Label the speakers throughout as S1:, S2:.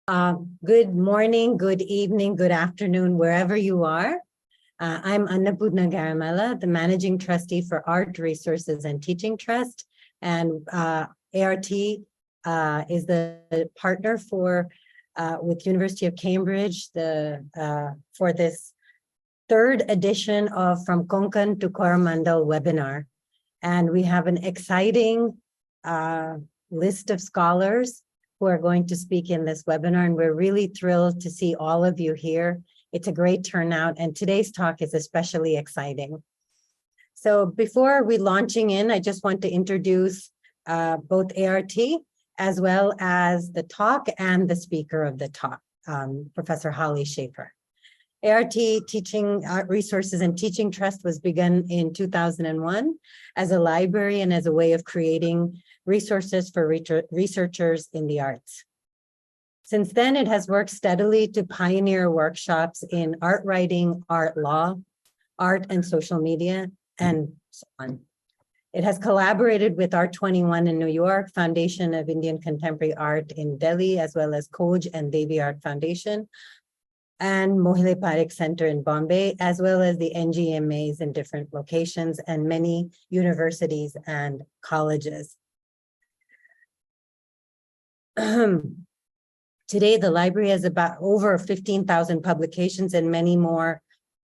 S1: Good morning, good evening, good afternoon, wherever you are. I'm Annapurna Garamella, the Managing Trustee for Art Resources and Teaching Trust, and ART is the partner for with University of Cambridge for this third edition of From Konkan to Coromandel webinar. And we have an exciting list of scholars who are going to speak in this webinar, and we're really thrilled to see all of you here. It's a great turnout, and today's talk is especially exciting. So before we launching in, I just want to introduce both ART as well as the talk and the speaker of the talk, Professor Holly Shaffer. ART Teaching Art Resources and Teaching Trust was begun in 2001 as a library and as a way of creating resources for researchers in the arts. Since then, it has worked steadily to pioneer workshops in art writing, art law, art and social media, and so on. It has collaborated with Art 21 in New York, Foundation of Indian Contemporary Art in Delhi, as well as Koj and Devi Art Foundation, and Mohile Parekh Center in Bombay, as well as the NGMAs in different locations and many universities and colleges. Today, the library has about over 15,000 publications and many more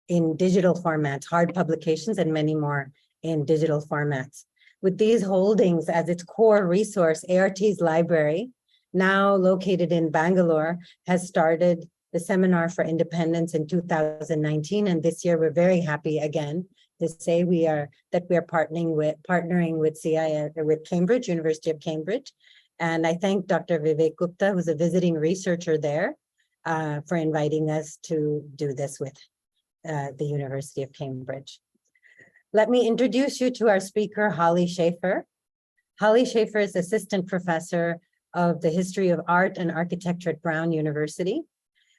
S1: in digital formats, hard publications and many more in digital formats. With these holdings as its core resource, ART's library, now located in Bangalore, has started the Seminar for Independence in 2019, and this year we're very happy again to say we are partnering with Cambridge, University of Cambridge. And I thank Dr. Vivek Gupta, who's a visiting researcher there, for inviting us to do this with the University of Cambridge. Let me introduce you to our speaker, Holly Shaffer. Holly Shaffer is Assistant Professor of the History of Art and Architecture at Brown University,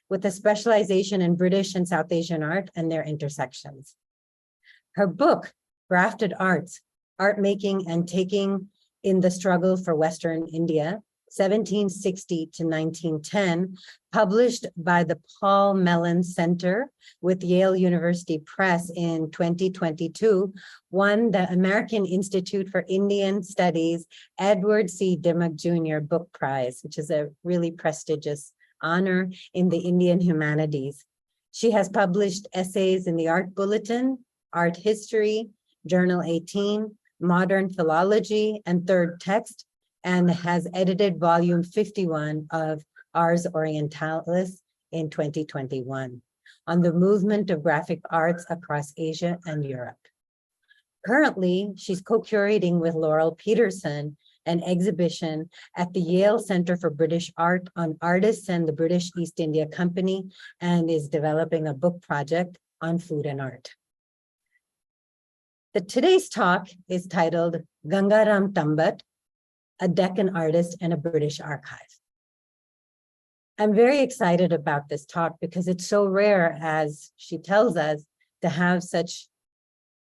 S1: with a specialization in British and South Asian art and their intersections. Her book, Grafted Arts, Art Making and Taking in the Struggle for Western India, 1760 to 1910, published by the Paul Mellon Centre with Yale University Press in 2022, won the American Institute for Indian Studies Edward C. Dimock Jr. Book Prize, which is a really prestigious honor in the Indian Humanities. She has published essays in the Art Bulletin, Art History, Journal 18, Modern Philology, and Third Text, and has edited volume 51 of Ars Orientalis in 2021 on the movement of graphic arts across Asia and Europe. Currently, she's co-curating with Laurel Peterson an exhibition at the Yale Center for British Art on artists and the British East India Company, and is developing a book project on food and art. Today's talk is titled Gangaram Tambat, a Deccan artist and a British archive. I'm very excited about this talk because it's so rare, as she tells us, to have such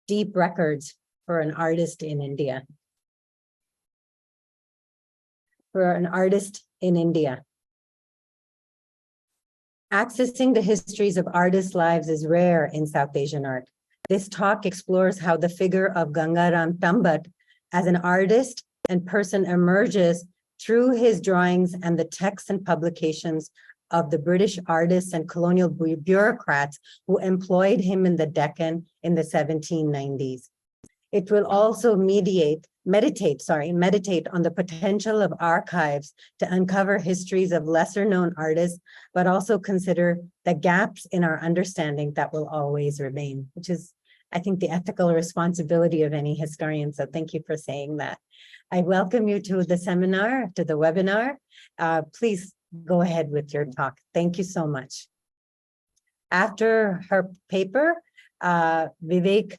S1: deep records for an artist in India. Accessing the histories of artists' lives is rare in South Asian art. This talk explores how the figure of Gangaram Tambat as an artist and person emerges through his drawings and the texts and publications of the British artists and colonial bureaucrats who employed him in the Deccan in the 1790s. It will also meditate on the potential of archives to uncover histories of lesser known artists, but also consider the gaps in our understanding that will always remain, which is, I think, the ethical responsibility of any historian. So thank you for saying that. I welcome you to the seminar, to the webinar. Please go ahead with your talk. Thank you so much. After her paper, Vivek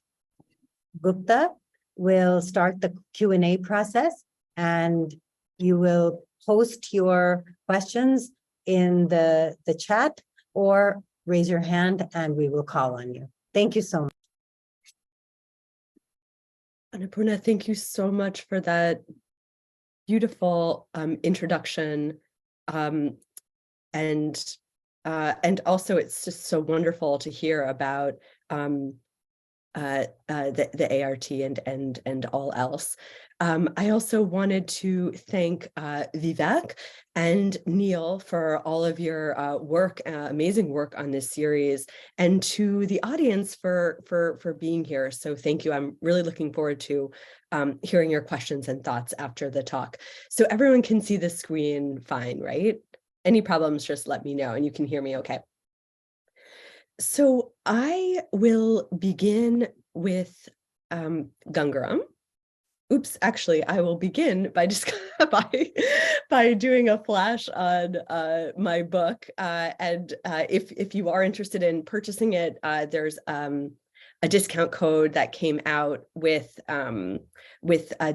S1: Gupta will start the Q&A process, and you will post your questions in the chat or raise your hand and we will call on you. Thank you so much.
S2: Annapurna, thank you so much for that beautiful introduction. and also it's just so wonderful to hear about the ART and all else. I also wanted to thank Vivek and Neil for all of your work, amazing work on this series, and to the audience for being here. So thank you. I'm really looking forward to hearing your questions and thoughts after the talk. So everyone can see the screen fine, right? Any problems, just let me know, and you can hear me okay. So I will begin with Gangaram. Oops, actually, I will begin by just by doing a flash on my book. And if you are interested in purchasing it, there's a discount code that came out with the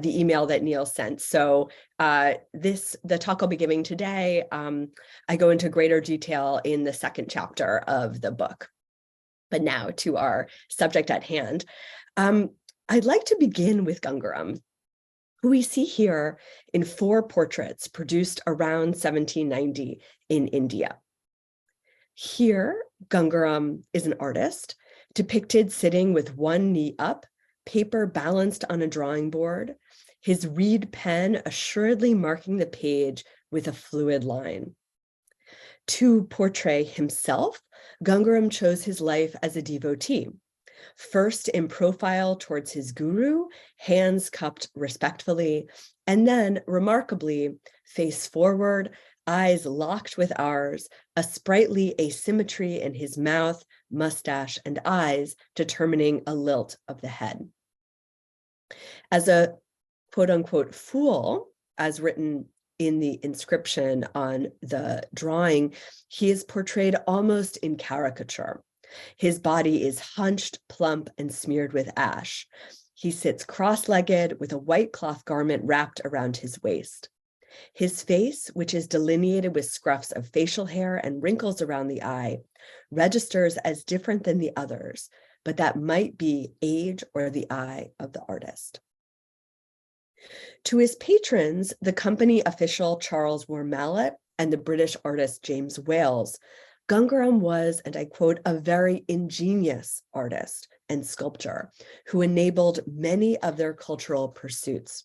S2: email that Neil sent. So the talk I'll be giving today, I go into greater detail in the second chapter of the book. But now to our subject at hand. I'd like to begin with Gangaram, who we see here in 4 portraits produced around 1790 in India. Here, Gangaram is an artist depicted sitting with one knee up, paper balanced on a drawing board, his reed pen assuredly marking the page with a fluid line. To portray himself, Gangaram chose his life as a devotee, first in profile towards his guru, hands cupped respectfully, and then, remarkably, face forward, eyes locked with ours, a sprightly asymmetry in his mouth, mustache, and eyes, determining a lilt of the head. As a quote-unquote fool, as written in the inscription on the drawing, he is portrayed almost in caricature. His body is hunched, plump, and smeared with ash. He sits cross-legged with a white cloth garment wrapped around his waist. His face, which is delineated with scruffs of facial hair and wrinkles around the eye, registers as different than the others, but that might be age or the eye of the artist. To his patrons, the company official Charles War Mallet and the British artist James Wales, Gangaram was, and I quote, a very ingenious artist and sculptor who enabled many of their cultural pursuits,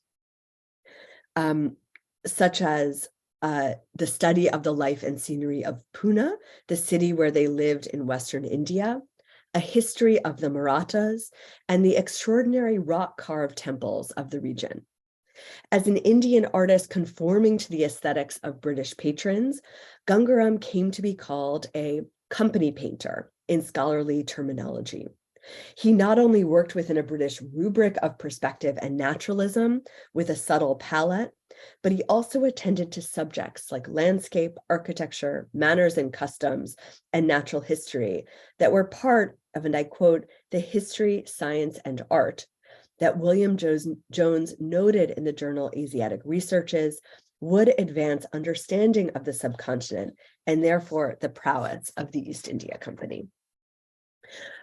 S2: such as the study of the life and scenery of Pune, the city where they lived in Western India, a history of the Marathas, and the extraordinary rock-carved temples of the region. As an Indian artist conforming to the aesthetics of British patrons, Gangaram came to be called a company painter in scholarly terminology. He not only worked within a British rubric of perspective and naturalism with a subtle palette, but he also attended to subjects like landscape, architecture, manners and customs, and natural history that were part of, and I quote, the history, science, and art that William Jones noted in the journal Asiatic Researches would advance understanding of the subcontinent and therefore the prowess of the East India Company.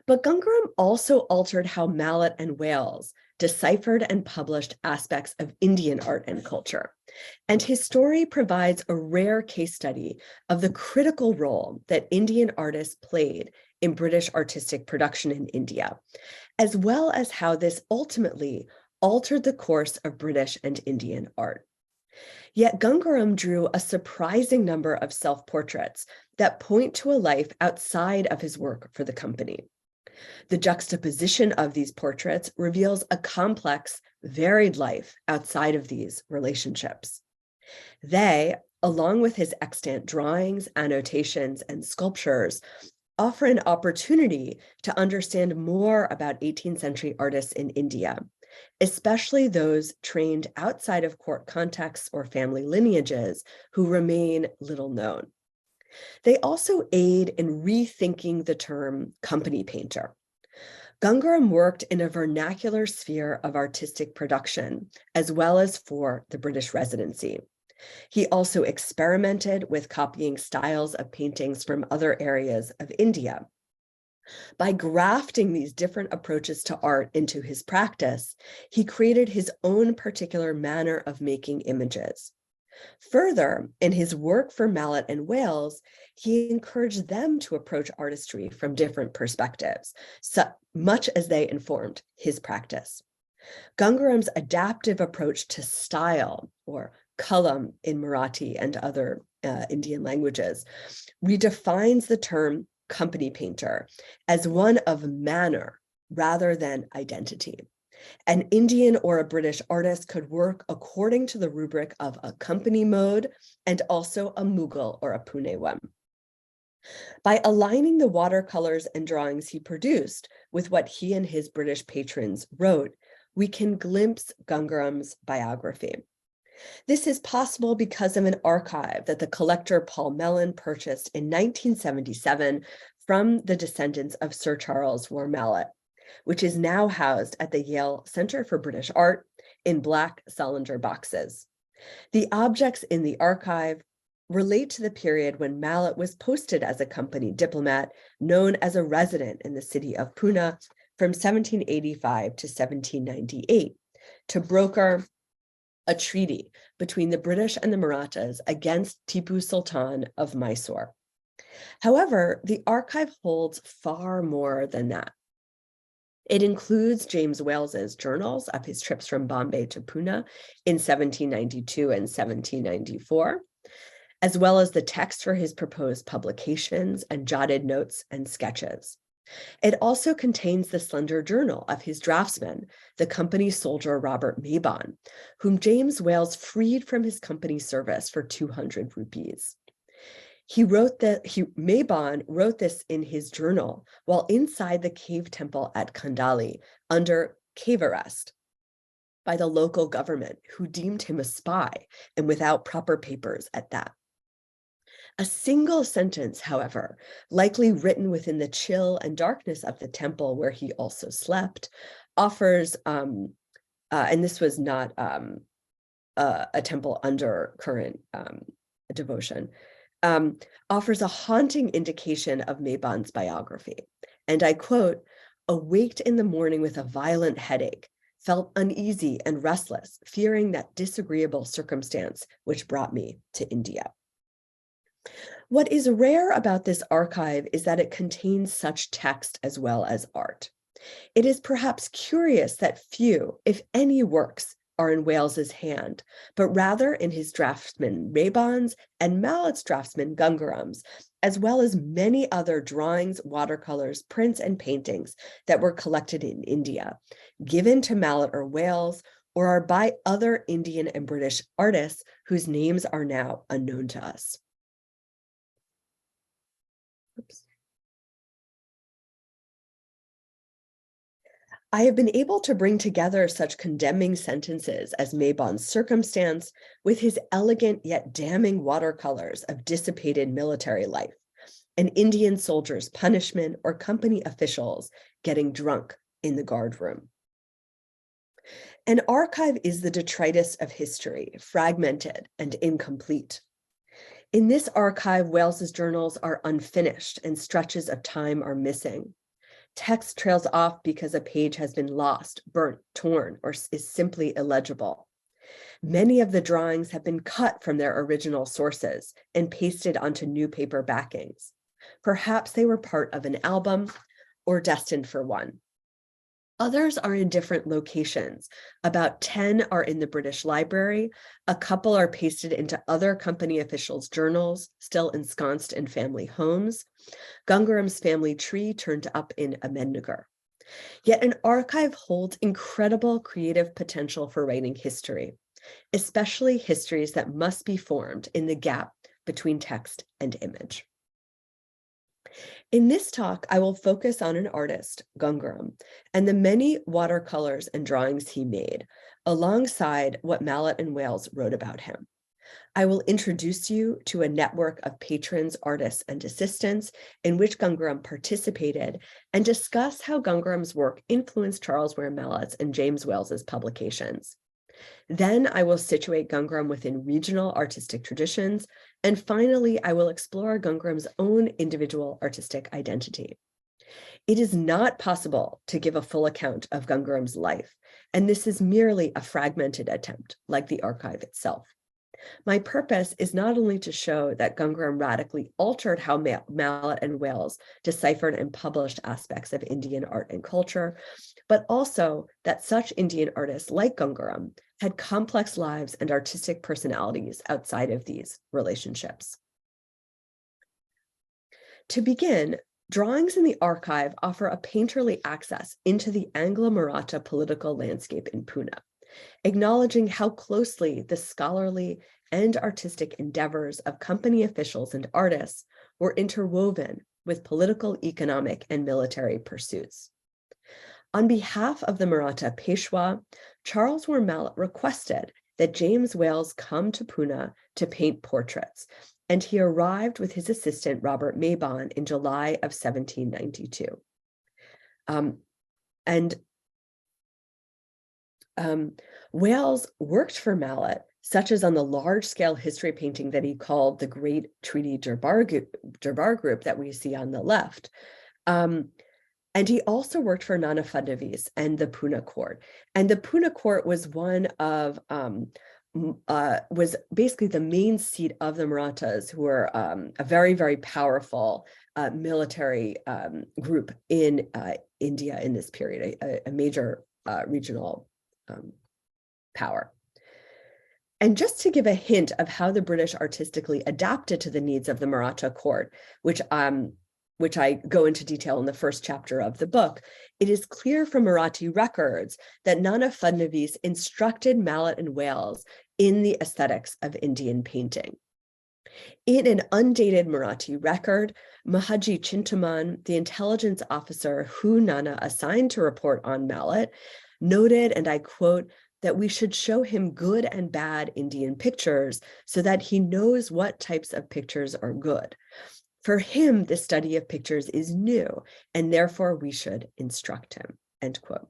S2: But Gangaram also altered how Mallet and Wales deciphered and published aspects of Indian art and culture. And his story provides a rare case study of the critical role that Indian artists played in British artistic production in India, as well as how this ultimately altered the course of British and Indian art. Yet Gangaram drew a surprising number of self-portraits that point to a life outside of his work for the company. The juxtaposition of these portraits reveals a complex, varied life outside of these relationships. They, along with his extant drawings, annotations, and sculptures, offer an opportunity to understand more about 18th century artists in India, especially those trained outside of court contexts or family lineages who remain little known. They also aid in rethinking the term company painter. Gangaram worked in a vernacular sphere of artistic production, as well as for the British residency. He also experimented with copying styles of paintings from other areas of India. By grafting these different approaches to art into his practice, he created his own particular manner of making images. Further, in his work for Mallet and Wales, he encouraged them to approach artistry from different perspectives, so much as they informed his practice. Gangaram's adaptive approach to style, or kalam in Marathi and other Indian languages, redefines the term company painter as one of manner rather than identity. An Indian or a British artist could work according to the rubric of a company mode and also a Mughal or a Pune one. By aligning the watercolors and drawings he produced with what he and his British patrons wrote, we can glimpse Gangaram's biography. This is possible because of an archive that the collector Paul Mellon purchased in 1977 from the descendants of Sir Charles War Mallet, which is now housed at the Yale Center for British Art in black Solinger boxes. The objects in the archive relate to the period when Mallet was posted as a company diplomat known as a resident in the city of Pune from 1785 to 1798 to broker a treaty between the British and the Marathas against Tipu Sultan of Mysore. However, the archive holds far more than that. It includes James Wales's journals of his trips from Bombay to Pune in 1792 and 1794, as well as the text for his proposed publications and jotted notes and sketches. It also contains the slender journal of his draftsman, the company soldier Robert Mabon, whom James Wales freed from his company service for 200 rupees. Mabon wrote this in his journal while inside the cave temple at Kandali under cave arrest by the local government, who deemed him a spy and without proper papers at that. A single sentence, however, likely written within the chill and darkness of the temple where he also slept, offers, and this was not a temple under current devotion, offers a haunting indication of Mabon's biography. And I quote, "Awaked in the morning with a violent headache, felt uneasy and restless, fearing that disagreeable circumstance which brought me to India." What is rare about this archive is that it contains such text as well as art. It is perhaps curious that few, if any, works are in Wales's hand, but rather in his draftsman Mabon's and Mallet's draftsman Gangaram's, as well as many other drawings, watercolors, prints, and paintings that were collected in India, given to Mallet or Wales, or are by other Indian and British artists whose names are now unknown to us. Oops. I have been able to bring together such condemning sentences as Mabon's circumstance with his elegant yet damning watercolors of dissipated military life, an Indian soldier's punishment, or company officials getting drunk in the guard room. An archive is the detritus of history, fragmented and incomplete. In this archive, Wales's journals are unfinished and stretches of time are missing. Text trails off because a page has been lost, burnt, torn, or is simply illegible. Many of the drawings have been cut from their original sources and pasted onto new paper backings. Perhaps they were part of an album or destined for one. Others are in different locations. About 10 are in the British Library. A couple are pasted into other company officials' journals, still ensconced in family homes. Gangaram's family tree turned up in Ahmednagar. Yet an archive holds incredible creative potential for writing history, especially histories that must be formed in the gap between text and image. In this talk, I will focus on an artist, Gangaram, and the many watercolors and drawings he made, alongside what Mallet and Wales wrote about him. I will introduce you to a network of patrons, artists, and assistants in which Gangaram participated, and discuss how Gangaram's work influenced Charles Ware Mallet's and James Wales's publications. Then I will situate Gangaram within regional artistic traditions, and finally, I will explore Gangaram's own individual artistic identity. It is not possible to give a full account of Gangaram's life, and this is merely a fragmented attempt, like the archive itself. My purpose is not only to show that Gangaram radically altered how Mallet and Wales deciphered and published aspects of Indian art and culture, but also that such Indian artists like Gangaram had complex lives and artistic personalities outside of these relationships. To begin, drawings in the archive offer a painterly access into the Anglo-Maratha political landscape in Pune, acknowledging how closely the scholarly and artistic endeavors of company officials and artists were interwoven with political, economic, and military pursuits. On behalf of the Maratha Peshwa, Charles Were Mallet requested that James Wales come to Pune to paint portraits, and he arrived with his assistant Robert Mabon in July of 1792. Wales worked for Mallet, such as on the large-scale history painting that he called the Great Treaty Durbar Group that we see on the left. And he also worked for Nana Fadnavis and the Pune court. And the Pune court was one of, was basically the main seat of the Marathas, who were a very, very powerful military group in India in this period, a major regional power. And just to give a hint of how the British artistically adapted to the needs of the Maratha court, which I go into detail in the first chapter of the book, it is clear from Marathi records that Nana Fadnavis instructed Mallet and Wales in the aesthetics of Indian painting. In an undated Marathi record, Mahaji Chintaman, the intelligence officer who Nana assigned to report on Mallet, noted, and I quote, that we should show him good and bad Indian pictures so that he knows what types of pictures are good. For him, the study of pictures is new, and therefore we should instruct him, end quote.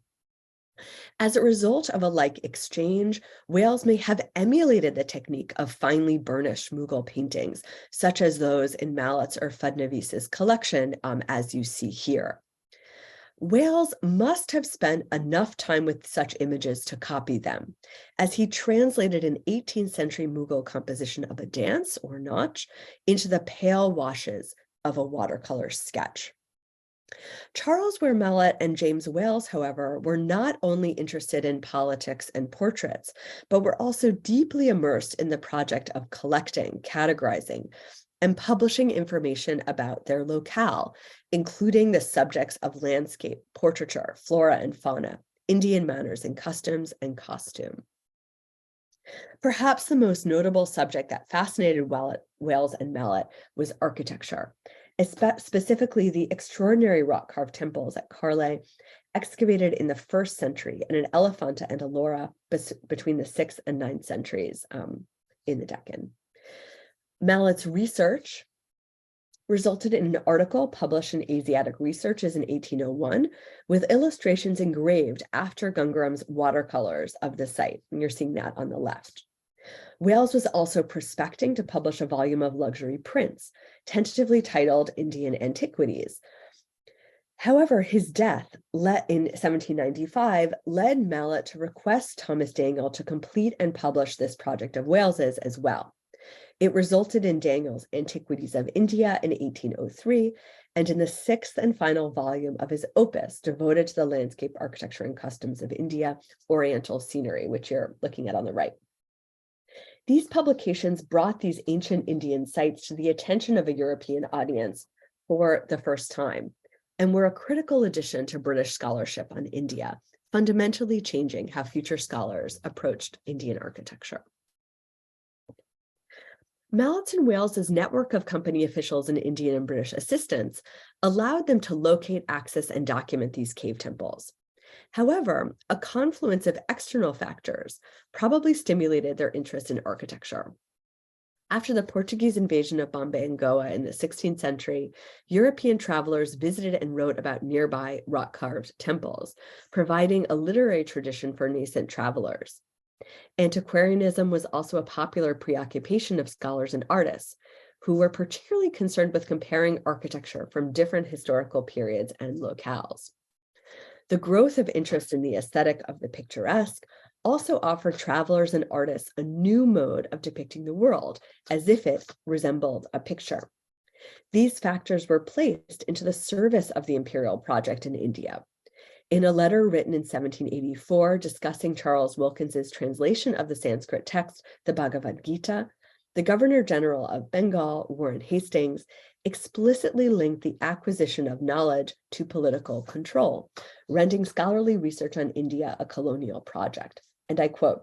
S2: As a result of a like exchange, Wales may have emulated the technique of finely burnished Mughal paintings, such as those in Mallet's or Fadnavis's collection, as you see here. Wales must have spent enough time with such images to copy them, as he translated an 18th century Mughal composition of a dance, or nautch, into the pale washes of a watercolor sketch. Charles Were Mallet and James Wales, however, were not only interested in politics and portraits, but were also deeply immersed in the project of collecting, categorizing, and publishing information about their locale, including the subjects of landscape, portraiture, flora and fauna, Indian manners and customs, and costume. Perhaps the most notable subject that fascinated Wales and Mallet was architecture, specifically the extraordinary rock-carved temples at Carle, excavated in the 1st century, and an Elephanta and a Laura between the 6th and 9th centuries in the Deccan. Mallet's research resulted in an article published in Asiatic Researches in 1801 with illustrations engraved after Gangaram's watercolors of the site, and you're seeing that on the left. Wales was also prospecting to publish a volume of luxury prints, tentatively titled Indian Antiquities. However, his death in 1795 led Mallet to request Thomas Daniel to complete and publish this project of Wales's as well. It resulted in Daniel's Antiquities of India in 1803, and in the 6th and final volume of his opus devoted to the landscape architecture and customs of India, Oriental Scenery, which you're looking at on the right. These publications brought these ancient Indian sites to the attention of a European audience for the first time, and were a critical addition to British scholarship on India, fundamentally changing how future scholars approached Indian architecture. Mallet's and Wales's network of company officials and Indian and British assistants allowed them to locate, access, and document these cave temples. However, a confluence of external factors probably stimulated their interest in architecture. After the Portuguese invasion of Bombay and Goa in the 16th century, European travelers visited and wrote about nearby rock-carved temples, providing a literary tradition for nascent travelers. Antiquarianism was also a popular preoccupation of scholars and artists, who were particularly concerned with comparing architecture from different historical periods and locales. The growth of interest in the aesthetic of the picturesque also offered travelers and artists a new mode of depicting the world, as if it resembled a picture. These factors were placed into the service of the imperial project in India. In a letter written in 1784 discussing Charles Wilkins's translation of the Sanskrit text, the Bhagavad Gita, the Governor General of Bengal, Warren Hastings, explicitly linked the acquisition of knowledge to political control, rendering scholarly research on India a colonial project. And I quote,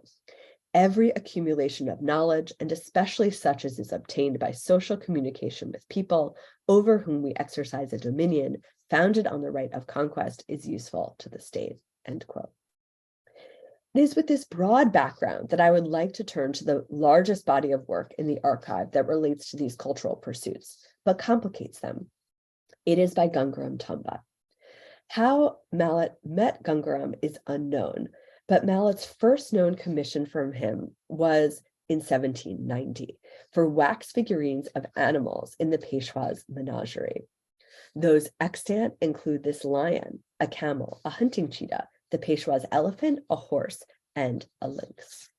S2: "Every accumulation of knowledge, and especially such as is obtained by social communication with people over whom we exercise a dominion founded on the right of conquest, is useful to the state," end quote. It is with this broad background that I would like to turn to the largest body of work in the archive that relates to these cultural pursuits, but complicates them. It is by Gangaram Tambat. How Mallet met Gangaram is unknown, but Mallet's first known commission from him was in 1790 for wax figurines of animals in the Peshwa's menagerie. Those extant include this lion, a camel, a hunting cheetah, the Peshwa's elephant, a horse, and a lynx.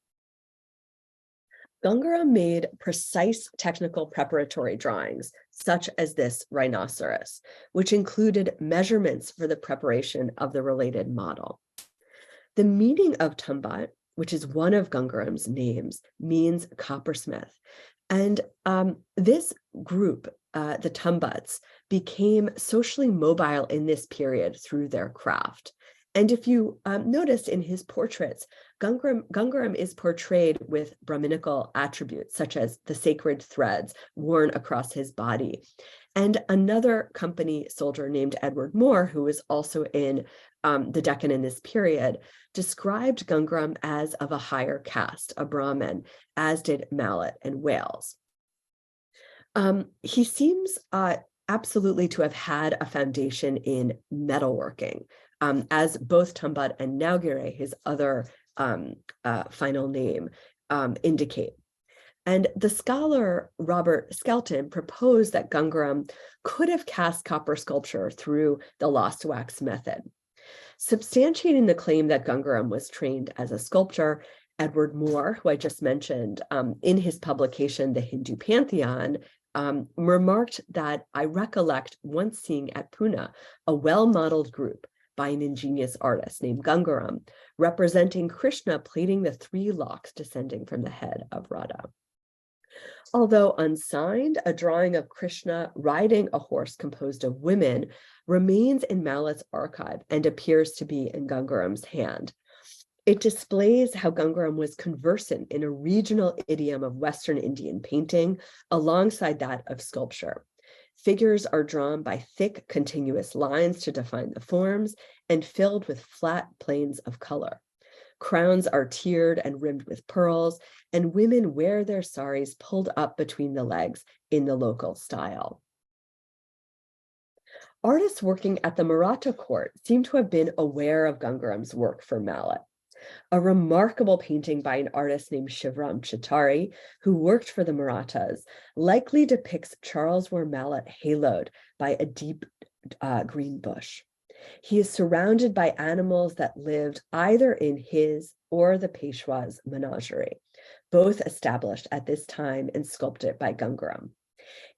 S2: Gangaram made precise technical preparatory drawings, such as this rhinoceros, which included measurements for the preparation of the related model. The meaning of Tambat, which is one of Gangaram's names, means coppersmith. And this group, the Tambats, became socially mobile in this period through their craft. And if you notice in his portraits, Gangaram is portrayed with Brahminical attributes, such as the sacred threads worn across his body. And another company soldier named Edward Moore, who was also in the Deccan in this period, described Gangaram as of a higher caste, a Brahmin, as did Mallet and Wales. He seems absolutely to have had a foundation in metalworking, as both Tambat and Naugire, his other final name, indicate. And the scholar Robert Skelton proposed that Gangaram could have cast copper sculpture through the lost wax method. Substantiating the claim that Gangaram was trained as a sculptor, Edward Moore, who I just mentioned, in his publication, The Hindu Pantheon, remarked that I recollect once seeing at Pune a well-modeled group by an ingenious artist named Gangaram, representing Krishna plaiting the 3 locks descending from the head of Radha. Although unsigned, a drawing of Krishna riding a horse composed of women remains in Mallet's archive and appears to be in Gangaram's hand. It displays how Gangaram was conversant in a regional idiom of Western Indian painting alongside that of sculpture. Figures are drawn by thick, continuous lines to define the forms and filled with flat planes of color. Crowns are tiered and rimmed with pearls, and women wear their saris pulled up between the legs in the local style. Artists working at the Maratha court seem to have been aware of Gangaram's work for Mallet. A remarkable painting by an artist named Shivram Chittari, who worked for the Marathas, likely depicts Charles War Mallet haloed by a deep green bush. He is surrounded by animals that lived either in his or the Peshwa's menagerie, both established at this time and sculpted by Gangaram.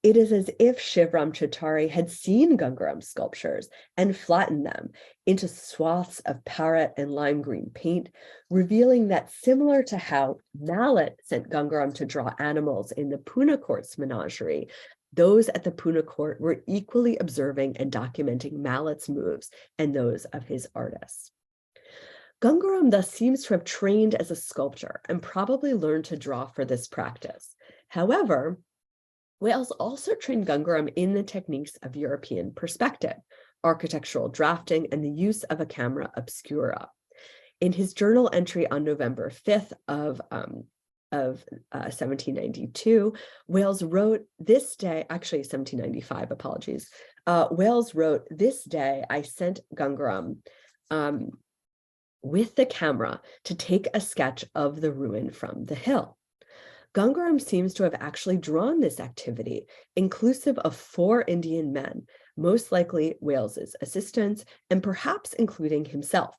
S2: It is as if Shivram Chittari had seen Gangaram's sculptures and flattened them into swaths of parrot and lime green paint, revealing that similar to how Mallet sent Gangaram to draw animals in the Pune court's menagerie, those at the Pune court were equally observing and documenting Mallet's moves and those of his artists. Gangaram thus seems to have trained as a sculptor and probably learned to draw for this practice. However, Wales also trained Gangaram in the techniques of European perspective, architectural drafting, and the use of a camera obscura. In his journal entry on November 5th of 1792, Wales wrote, "This day," actually 1795, apologies. Wales wrote, "This day I sent Gangaram with the camera to take a sketch of the ruin from the hill." Gangaram seems to have actually drawn this activity, inclusive of 4 Indian men, most likely Wales's assistants, and perhaps including himself,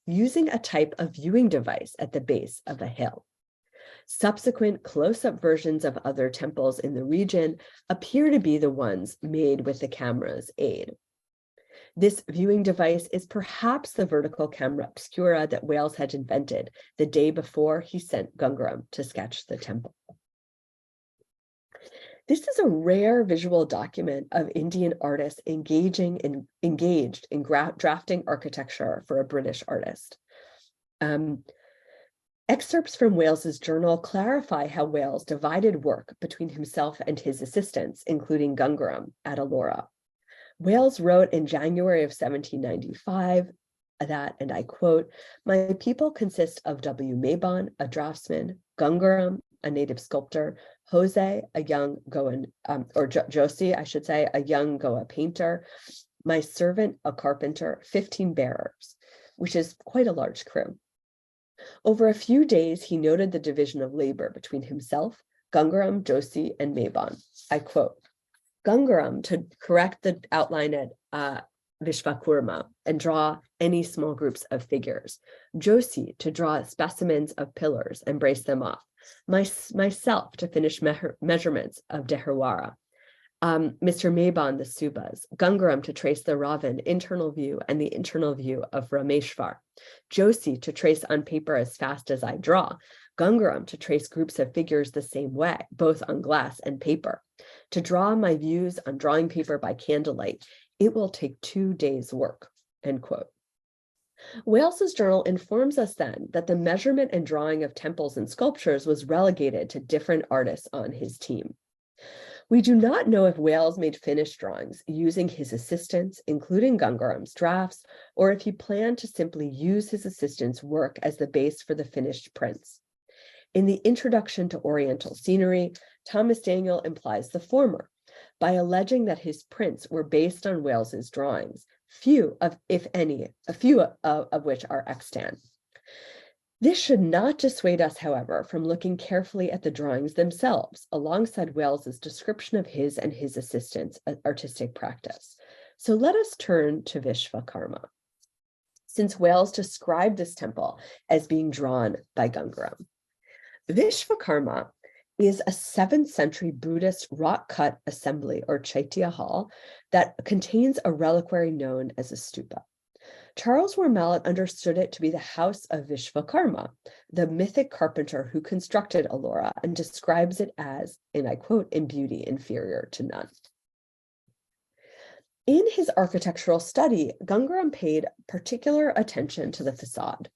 S2: using a type of viewing device at the base of a hill. Subsequent close-up versions of other temples in the region appear to be the ones made with the camera's aid. This viewing device is perhaps the vertical camera obscura that Wales had invented the day before he sent Gangaram to sketch the temple. This is a rare visual document of Indian artists engaged in drafting architecture for a British artist. Excerpts from Wales's journal clarify how Wales divided work between himself and his assistants, including Gangaram at Alora. Wales wrote in January of 1795 that, and I quote, "My people consist of W. Mabon, a draftsman, Gangaram, a native sculptor, Jose, a young Goan, or Josie, I should say, a young Goa painter, my servant, a carpenter, 15 bearers," which is quite a large crew. Over a few days, he noted the division of labor between himself, Gangaram, Josie, and Mabon. I quote, "Gangaram to correct the outline at Vishvakurma and draw any small groups of figures. Josie to draw specimens of pillars and brace them off. Myself to finish measurements of Deherwara. Mr. Mabon the Subas. Gangaram to trace the Ravan internal view and the internal view of Rameshvar. Josie to trace on paper as fast as I draw. Gangaram to trace groups of figures the same way, both on glass and paper. To draw my views on drawing paper by candlelight, it will take 2 days' work," end quote. Wales's journal informs us then that the measurement and drawing of temples and sculptures was relegated to different artists on his team. We do not know if Wales made finished drawings using his assistants, including Gangaram's drafts, or if he planned to simply use his assistants' work as the base for the finished prints. In the introduction to Oriental Scenery, Thomas Daniel implies the former, by alleging that his prints were based on Wales's drawings, few of which are extant. This should not dissuade us, however, from looking carefully at the drawings themselves, alongside Wales's description of his and his assistants' artistic practice. So let us turn to Vishvakarma, since Wales described this temple as being drawn by Gangaram. Vishvakarma is a 7th century Buddhist rock-cut assembly or chaitya hall that contains a reliquary known as a stupa. Charles Mallet understood it to be the house of Vishvakarma, the mythic carpenter who constructed Alora, and describes it as, and I quote, "in beauty inferior to none." In his architectural study, Gangaram paid particular attention to the facade,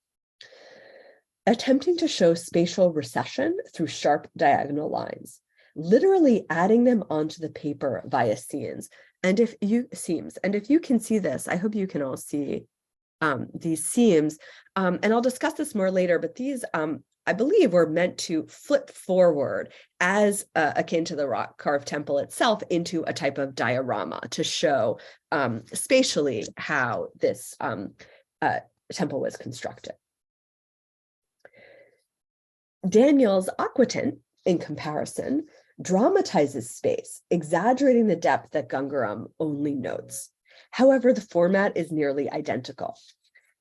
S2: attempting to show spatial recession through sharp diagonal lines, literally adding them onto the paper via seams. And if you can see this, I hope you can all see these seams. And I'll discuss this more later, but these, I believe, were meant to flip forward as akin to the rock carved temple itself into a type of diorama to show spatially how this temple was constructed. Daniel's aquatint, in comparison, dramatizes space, exaggerating the depth that Gangaram only notes. However, the format is nearly identical.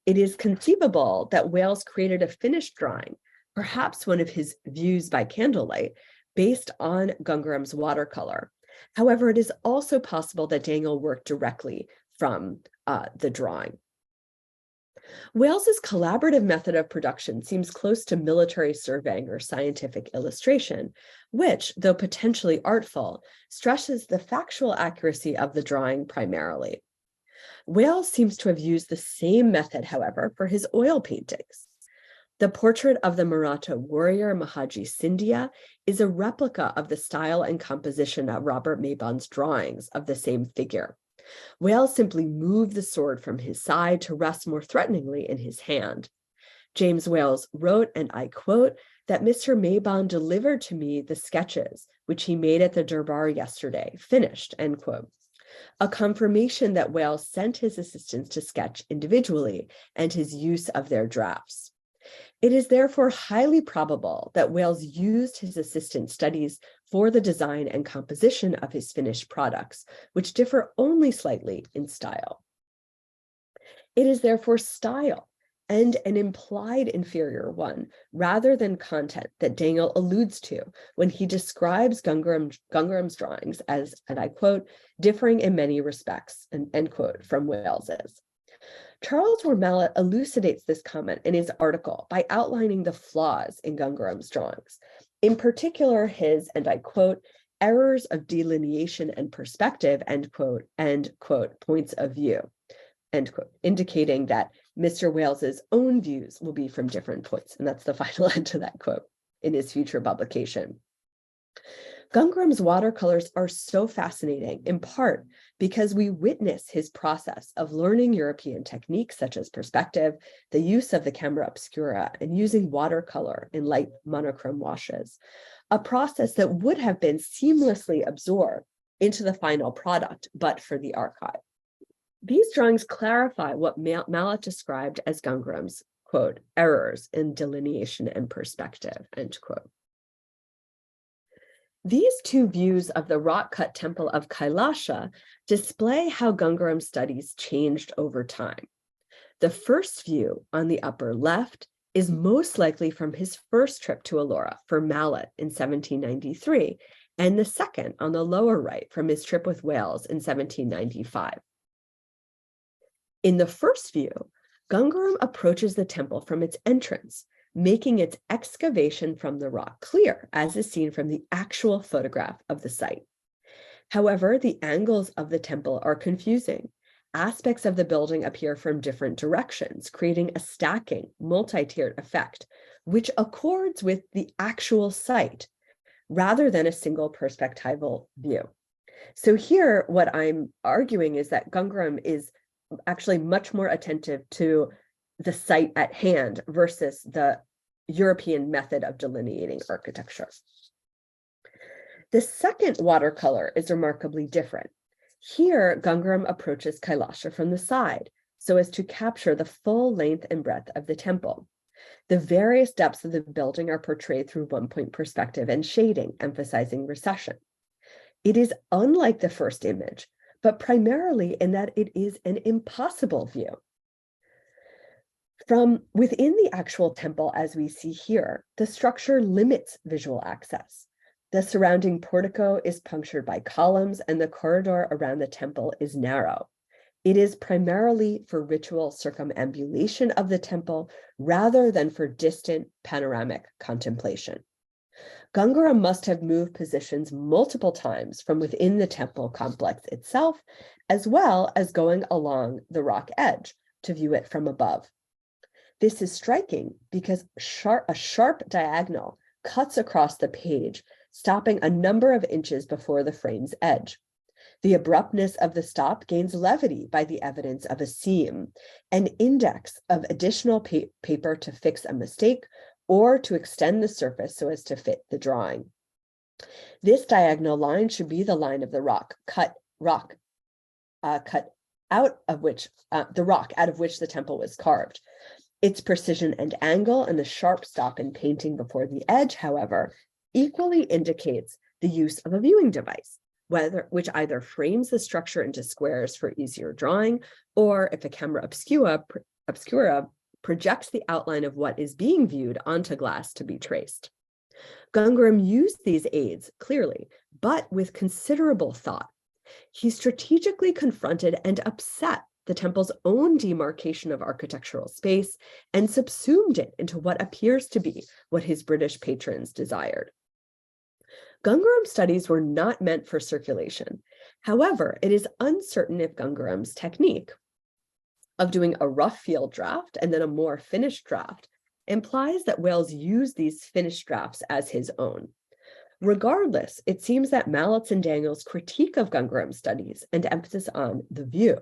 S2: It is conceivable that Wales created a finished drawing, perhaps one of his views by candlelight, based on Gangaram's watercolor. However, it is also possible that Daniel worked directly from the drawing. Wales's collaborative method of production seems close to military surveying or scientific illustration, which, though potentially artful, stresses the factual accuracy of the drawing primarily. Wales seems to have used the same method, however, for his oil paintings. The portrait of the Maratha warrior Mahaji Scindia is a replica of the style and composition of Robert Mabon's drawings of the same figure. Wales simply moved the sword from his side to rest more threateningly in his hand. James Wales wrote, and I quote, that Mr. Mabon delivered to me the sketches which he made at the Durbar yesterday, finished, end quote. A confirmation that Wales sent his assistants to sketch individually and his use of their drafts. It is therefore highly probable that Wales used his assistant studies for the design and composition of his finished products, which differ only slightly in style. It is therefore style and an implied inferior one, rather than content that Daniel alludes to when he describes Gangaram's drawings as, and I quote, differing in many respects, end quote, from Wales's. Charles Mallet elucidates this comment in his article by outlining the flaws in Gangaram's drawings, in particular his, and I quote, errors of delineation and perspective, end quote, points of view, end quote, indicating that Mr. Wales's own views will be from different points. And that's the final end to that quote in his future publication. Gangaram's watercolors are so fascinating, in part because we witness his process of learning European techniques such as perspective, the use of the camera obscura, and using watercolor in light monochrome washes, a process that would have been seamlessly absorbed into the final product, but for the archive. These drawings clarify what Mallet described as Gangaram's, quote, errors in delineation and perspective, end quote. These two views of the rock-cut temple of Kailasha display how Gangaram studies changed over time. The first view on the upper left is most likely from his first trip to Ellora for Mallet in 1793, and the second on the lower right from his trip with Wales in 1795. In the first view, Gangaram approaches the temple from its entrance, making its excavation from the rock clear, as is seen from the actual photograph of the site. However, the angles of the temple are confusing. Aspects of the building appear from different directions, creating a stacking, multi-tiered effect, which accords with the actual site, rather than a single perspectival view. So here, what I'm arguing is that Gangaram is actually much more attentive to the site at hand versus the European method of delineating architecture. The second watercolor is remarkably different. Here, Gangaram approaches Kailasha from the side, so as to capture the full length and breadth of the temple. The various depths of the building are portrayed through one-point perspective and shading, emphasizing recession. It is unlike the first image, but primarily in that it is an impossible view. From within the actual temple, as we see here, the structure limits visual access. The surrounding portico is punctured by columns, and the corridor around the temple is narrow. It is primarily for ritual circumambulation of the temple rather than for distant panoramic contemplation. Gangaram must have moved positions multiple times from within the temple complex itself, as well as going along the rock edge to view it from above. This is striking because a sharp diagonal cuts across the page, stopping a number of inches before the frame's edge. The abruptness of the stop gains levity by the evidence of a seam, an index of additional paper to fix a mistake, or to extend the surface so as to fit the drawing. This diagonal line should be the line of the rock out of which the temple was carved. Its precision and angle and the sharp stop in painting before the edge, however, equally indicates the use of a viewing device, which either frames the structure into squares for easier drawing, or if a camera obscura projects the outline of what is being viewed onto glass to be traced. Gangaram used these aids clearly, but with considerable thought. He strategically confronted and upset the temple's own demarcation of architectural space and subsumed it into what appears to be what his British patrons desired. Gangaram studies were not meant for circulation. However, it is uncertain if Gangaram's technique of doing a rough field draft and then a more finished draft implies that Wales used these finished drafts as his own. Regardless, it seems that Mallet's and Daniel's critique of Gangaram studies and emphasis on the view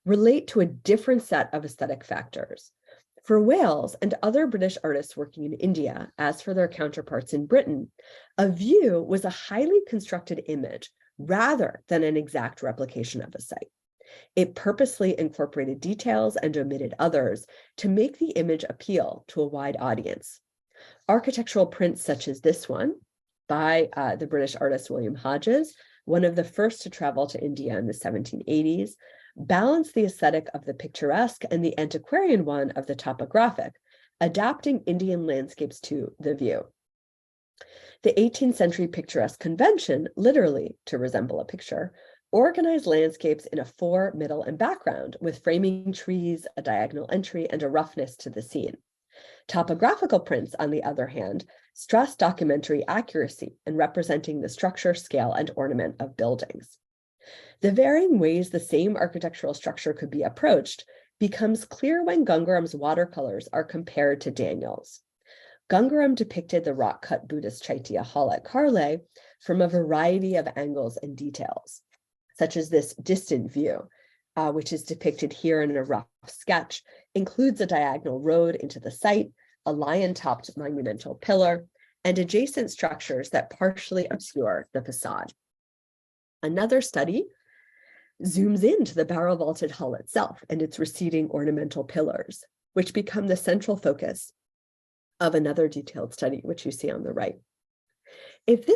S2: relate to a different set of aesthetic factors. For Wales and other British artists working in India, as for their counterparts in Britain, a view was a highly constructed image rather than an exact replication of a site. It purposely incorporated details and omitted others to make the image appeal to a wide audience. Architectural prints such as this one by the British artist William Hodges one of the first to travel to India in the 1780s, balanced the aesthetic of the picturesque and the antiquarian one of the topographic, adapting Indian landscapes to the view. The 18th century picturesque convention, literally to resemble a picture, organized landscapes in a fore, middle, and background with framing trees, a diagonal entry, and a roughness to the scene. Topographical prints, on the other hand, stress documentary accuracy in representing the structure, scale, and ornament of buildings. The varying ways the same architectural structure could be approached becomes clear when Gangaram's watercolors are compared to Daniel's. Gangaram depicted the rock-cut Buddhist Chaitya hall at Karle from a variety of angles and details, such as this distant view, which is depicted here in a rough sketch, includes a diagonal road into the site, a lion-topped monumental pillar, and adjacent structures that partially obscure the facade. Another study zooms into the barrel-vaulted hull itself and its receding ornamental pillars, which become the central focus of another detailed study, which you see on the right. If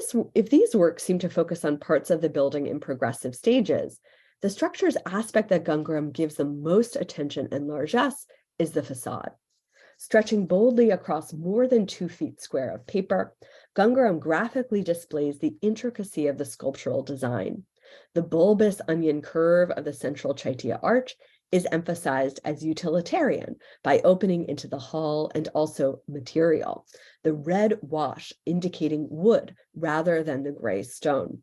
S2: these works seem to focus on parts of the building in progressive stages, the structure's aspect that Gangaram gives the most attention and largesse is the facade. Stretching boldly across more than 2 feet square of paper, Gangaram graphically displays the intricacy of the sculptural design. The bulbous onion curve of the central Chaitya arch is emphasized as utilitarian by opening into the hall and also material, the red wash indicating wood rather than the gray stone.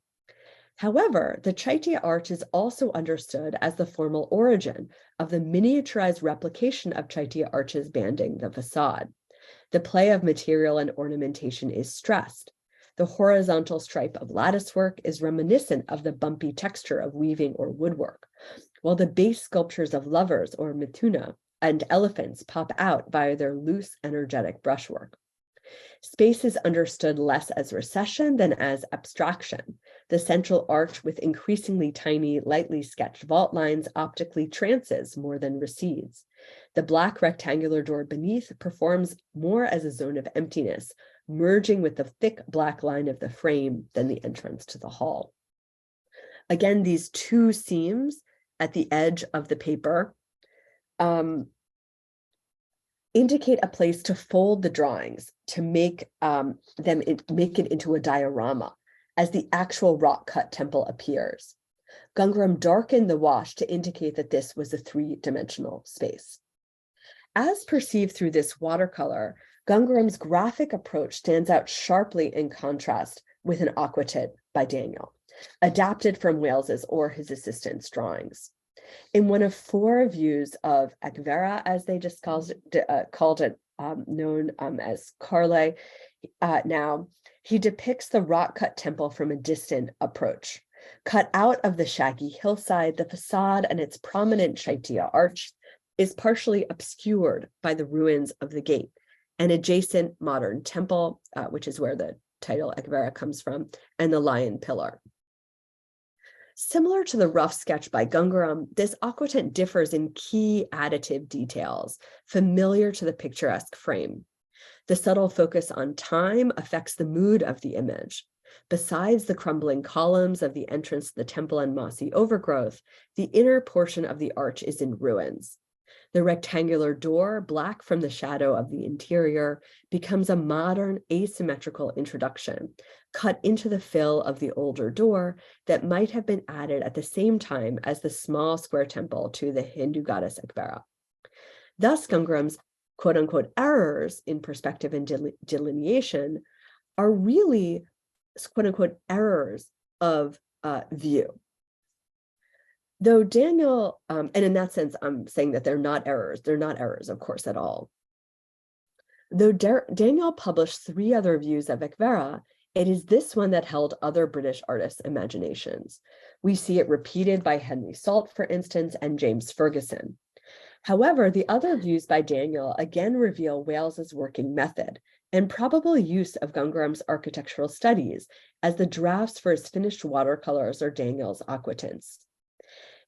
S2: However, the Chaitya arch is also understood as the formal origin of the miniaturized replication of Chaitya arches banding the facade. The play of material and ornamentation is stressed. The horizontal stripe of latticework is reminiscent of the bumpy texture of weaving or woodwork, while the base sculptures of lovers or mithuna and elephants pop out via their loose, energetic brushwork. Space is understood less as recession than as abstraction. The central arch with increasingly tiny, lightly sketched vault lines optically trances more than recedes. The black rectangular door beneath performs more as a zone of emptiness, merging with the thick black line of the frame than the entrance to the hall. Again, these two seams at the edge of the paper indicate a place to fold the drawings, to make make it into a diorama as the actual rock-cut temple appears. Gangaram darkened the wash to indicate that this was a 3-dimensional space. As perceived through this watercolor, Gangaram's graphic approach stands out sharply in contrast with an aquatit by Daniel, adapted from Wales's or his assistant's drawings. In one of 4 views of Ekvera, as they just called it, known as Karle now, he depicts the rock-cut temple from a distant approach. Cut out of the shaggy hillside, the facade and its prominent Chaitya arch is partially obscured by the ruins of the gate, an adjacent modern temple, which is where the title Ekvera comes from, and the lion pillar. Similar to the rough sketch by Gangaram, this aquatit differs in key additive details, familiar to the picturesque frame. The subtle focus on time affects the mood of the image. Besides the crumbling columns of the entrance to the temple and mossy overgrowth, the inner portion of the arch is in ruins. The rectangular door, black from the shadow of the interior, becomes a modern asymmetrical introduction, cut into the fill of the older door that might have been added at the same time as the small square temple to the Hindu goddess Ekvera. Thus, Gangaram's quote-unquote errors in perspective and delineation are really quote-unquote errors of view. Though Daniel, and in that sense, I'm saying that they're not errors, of course, at all. Though Daniel published 3 other views of Ekvera, it is this one that held other British artists' imaginations. We see it repeated by Henry Salt, for instance, and James Ferguson. However, the other views by Daniel again reveal Wales's working method and probable use of Gangaram's architectural studies as the drafts for his finished watercolors or Daniel's aquatints.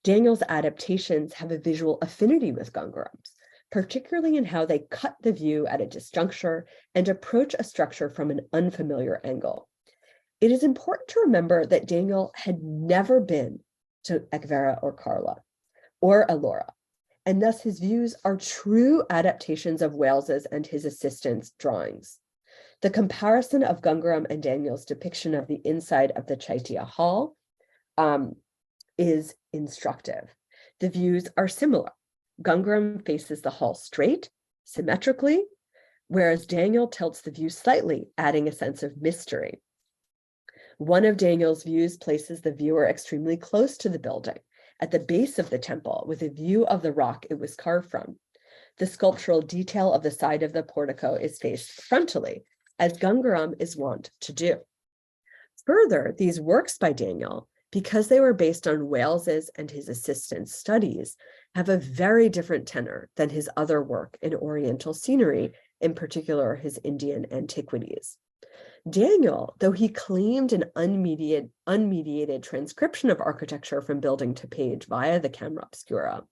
S2: Daniel's adaptations have a visual affinity with Gangaram's, particularly in how they cut the view at a disjuncture and approach a structure from an unfamiliar angle. It is important to remember that Daniel had never been to Ekvera or Karla or Elora, and thus his views are true adaptations of Wales's and his assistants' drawings. The comparison of Gangaram and Daniel's depiction of the inside of the Chaitya Hall is instructive. The views are similar. Gangaram faces the hall straight, symmetrically, whereas Daniel tilts the view slightly, adding a sense of mystery. One of Daniel's views places the viewer extremely close to the building, at the base of the temple, with a view of the rock it was carved from. The sculptural detail of the side of the portico is faced frontally, as Gangaram is wont to do. Further, these works by Daniel, because they were based on Wales's and his assistants' studies, have a very different tenor than his other work in Oriental scenery, in particular his Indian antiquities. Daniel, though he claimed an unmediated transcription of architecture from building to page via the camera obscura,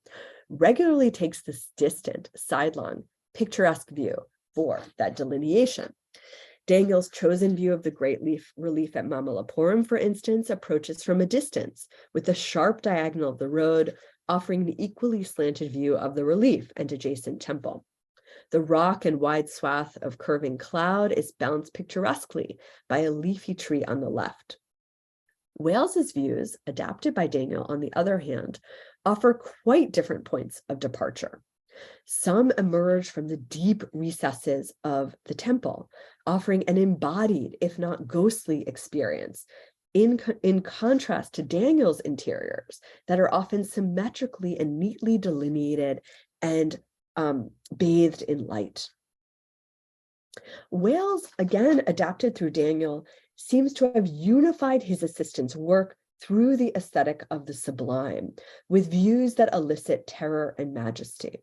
S2: regularly takes this distant, sidelong, picturesque view for that delineation. Daniel's chosen view of the great relief at Mamallapuram, for instance, approaches from a distance, with the sharp diagonal of the road offering an equally slanted view of the relief and adjacent temple. The rock and wide swath of curving cloud is balanced picturesquely by a leafy tree on the left. Wales's views, adapted by Daniel, on the other hand, offer quite different points of departure. Some emerge from the deep recesses of the temple, offering an embodied, if not ghostly, experience, in contrast to Daniel's interiors that are often symmetrically and neatly delineated and bathed in light. Wales, again adapted through Daniel, seems to have unified his assistant's work through the aesthetic of the sublime, with views that elicit terror and majesty.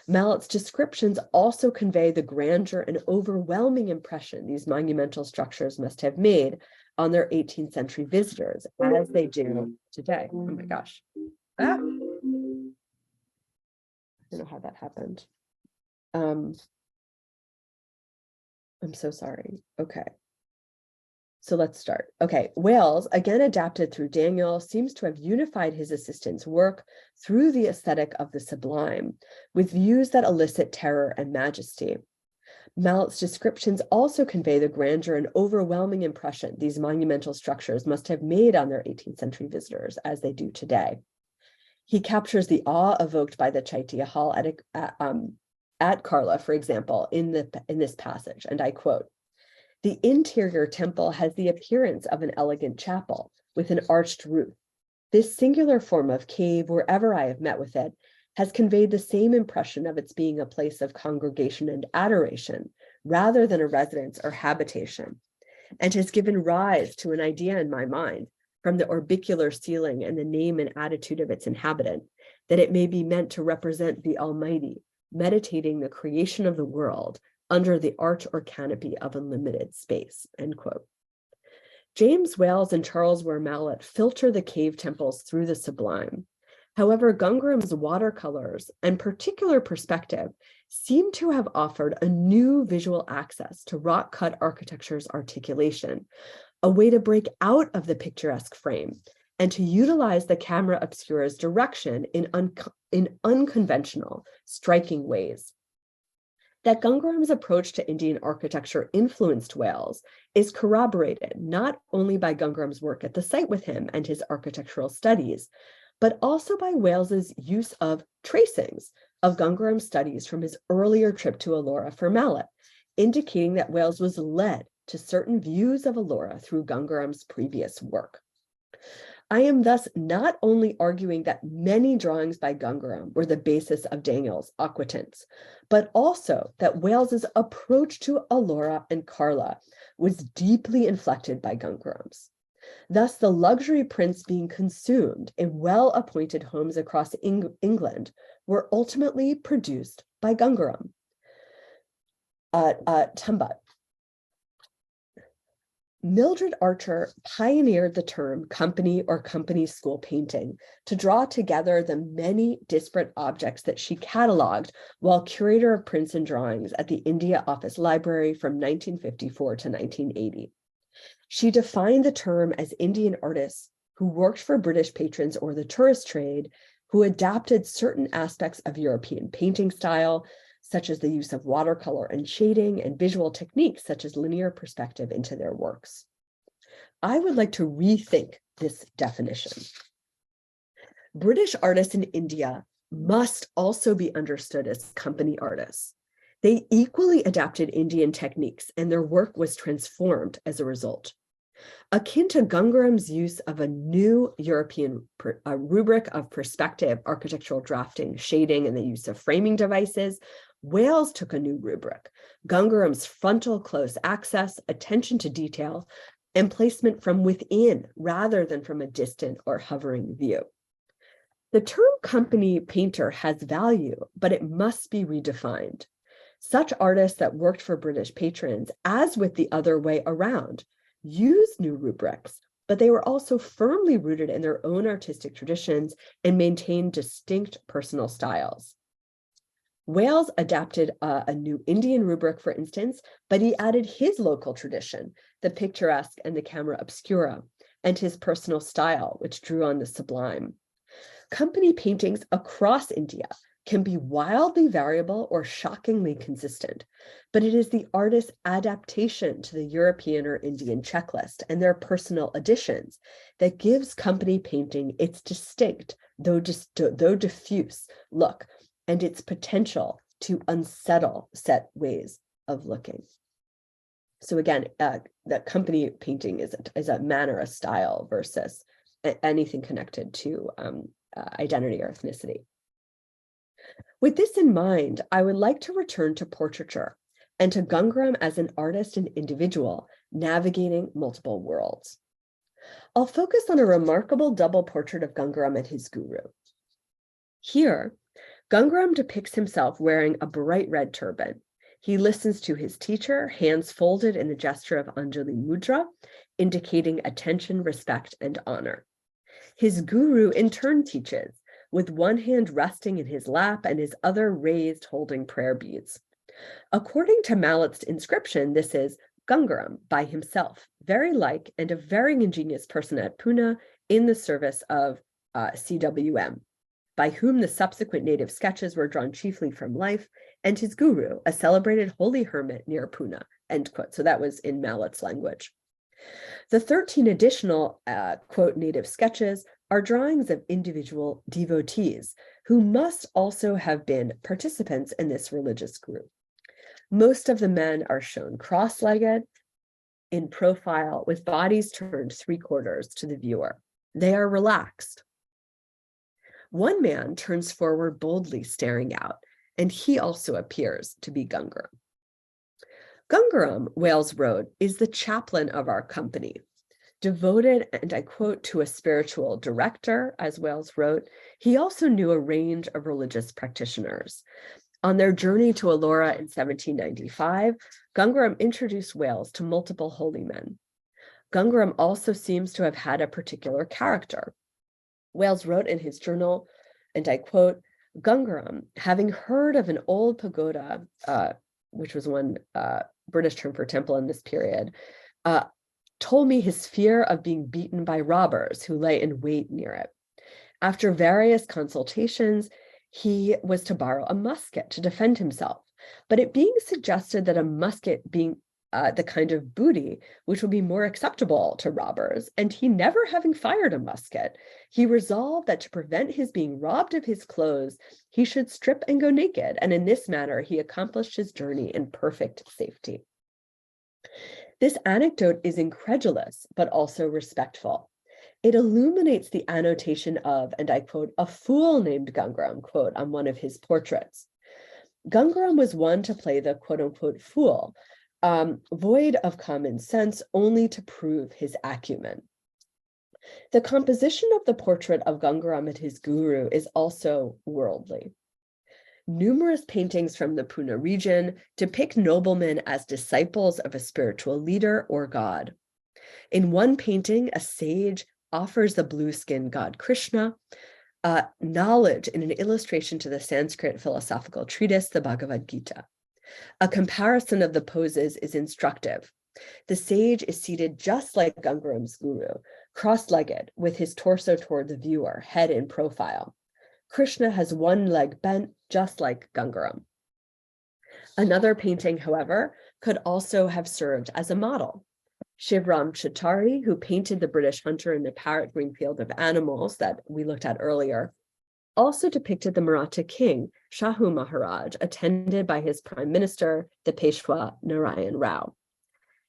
S2: Mallet's descriptions also convey the grandeur and overwhelming impression these monumental structures must have made on their 18th century visitors, as they do today. Oh my gosh. Ah. I don't know how that happened. I'm so sorry. Okay. So let's start. Okay, Wales, again adapted through Daniel, seems to have unified his assistant's work through the aesthetic of the sublime, with views that elicit terror and majesty. Mallet's descriptions also convey the grandeur and overwhelming impression these monumental structures must have made on their 18th century visitors, as they do today. He captures the awe evoked by the Chaitya Hall at Karla, for example, in this passage, and I quote, "The interior temple has the appearance of an elegant chapel with an arched roof. This singular form of cave, wherever I have met with it, has conveyed the same impression of its being a place of congregation and adoration, rather than a residence or habitation, and has given rise to an idea in my mind, from the orbicular ceiling and the name and attitude of its inhabitant, that it may be meant to represent the Almighty, meditating the creation of the world under the arch or canopy of unlimited space," end quote. James Wales and Charles Ware Mallet filter the cave temples through the sublime. However, Gangaram's watercolors and particular perspective seem to have offered a new visual access to rock-cut architecture's articulation, a way to break out of the picturesque frame and to utilize the camera obscura's direction in unconventional, striking ways. That Gangaram's approach to Indian architecture influenced Wales is corroborated not only by Gangaram's work at the site with him and his architectural studies, but also by Wales's use of tracings of Gangaram's studies from his earlier trip to Elora for Mallet, indicating that Wales was led to certain views of Elora through Gangaram's previous work. I am thus not only arguing that many drawings by Gangaram were the basis of Daniel's acquaintance, but also that Wales's approach to Elora and Karla was deeply inflected by Gangaram's. Thus, the luxury prints being consumed in well-appointed homes across England were ultimately produced by Gangaram. Tambat. Mildred Archer pioneered the term company or company school painting to draw together the many disparate objects that she cataloged while curator of prints and drawings at the India Office Library from 1954 to 1980. She defined the term as Indian artists who worked for British patrons or the tourist trade, who adapted certain aspects of European painting style, such as the use of watercolor and shading, and visual techniques such as linear perspective into their works. I would like to rethink this definition. British artists in India must also be understood as company artists. They equally adapted Indian techniques, and their work was transformed as a result. Akin to Gangaram's use of a new European rubric of perspective, architectural drafting, shading, and the use of framing devices, Wales took a new rubric: Gangaram's frontal close access, attention to detail, and placement from within rather than from a distant or hovering view. The term company painter has value, but it must be redefined. Such artists that worked for British patrons, as with the other way around, used new rubrics, but they were also firmly rooted in their own artistic traditions and maintained distinct personal styles. Wales adapted a new Indian rubric, for instance, but he added his local tradition, the picturesque and the camera obscura, and his personal style, which drew on the sublime. Company paintings across India can be wildly variable or shockingly consistent, but it is the artist's adaptation to the European or Indian checklist and their personal additions that gives company painting its distinct, though diffuse look, and its potential to unsettle set ways of looking. So again, that company painting is a manner, a style, versus anything connected to identity or ethnicity. With this in mind, I would like to return to portraiture and to Gangaram as an artist and individual navigating multiple worlds. I'll focus on a remarkable double portrait of Gangaram and his guru. Here, Gangaram depicts himself wearing a bright red turban. He listens to his teacher, hands folded in the gesture of Anjali Mudra, indicating attention, respect, and honor. His guru in turn teaches, with one hand resting in his lap and his other raised holding prayer beads. According to Mallet's inscription, this is Gangaram by himself, very like and a very ingenious person at Pune in the service of CWM, by whom the subsequent native sketches were drawn chiefly from life, and his guru, a celebrated holy hermit near Pune, end quote. So that was in Mallet's language. The 13 additional, quote, native sketches are drawings of individual devotees who must also have been participants in this religious group. Most of the men are shown cross-legged in profile with bodies turned 3/4 to the viewer. They are relaxed. One man turns forward boldly, staring out, and he also appears to be Gangaram. Gangaram, Wales wrote, is the chaplain of our company, devoted, and I quote, to a spiritual director, as Wales wrote. He also knew a range of religious practitioners. On their journey to Ellora in 1795, Gangaram introduced Wales to multiple holy men. Gangaram also seems to have had a particular character. Wales wrote in his journal, and I quote, Gangaram, having heard of an old pagoda, which was one British term for temple in this period, told me his fear of being beaten by robbers who lay in wait near it. After various consultations, he was to borrow a musket to defend himself, but it being suggested that a musket being the kind of booty which would be more acceptable to robbers, and he never having fired a musket, he resolved that to prevent his being robbed of his clothes, he should strip and go naked, and in this manner he accomplished his journey in perfect safety. This anecdote is incredulous, but also respectful. It illuminates the annotation of, and I quote, a fool named Gangaram, quote, on one of his portraits. Gangaram was one to play the quote unquote fool, void of common sense, only to prove his acumen. The composition of the portrait of Gangaram and his guru is also worldly. Numerous paintings from the Pune region depict noblemen as disciples of a spiritual leader or god. In one painting, a sage offers the blue-skinned god Krishna knowledge in an illustration to the Sanskrit philosophical treatise, the Bhagavad Gita. A comparison of the poses is instructive. The sage is seated just like Gangaram's guru, cross-legged with his torso toward the viewer, head in profile. Krishna has one leg bent, just like Gangaram. Another painting, however, could also have served as a model. Shivram Chattari, who painted the British hunter in the parrot green field of animals that we looked at earlier, also depicted the Maratha king, Shahu Maharaj, attended by his prime minister, the Peshwa Narayan Rao.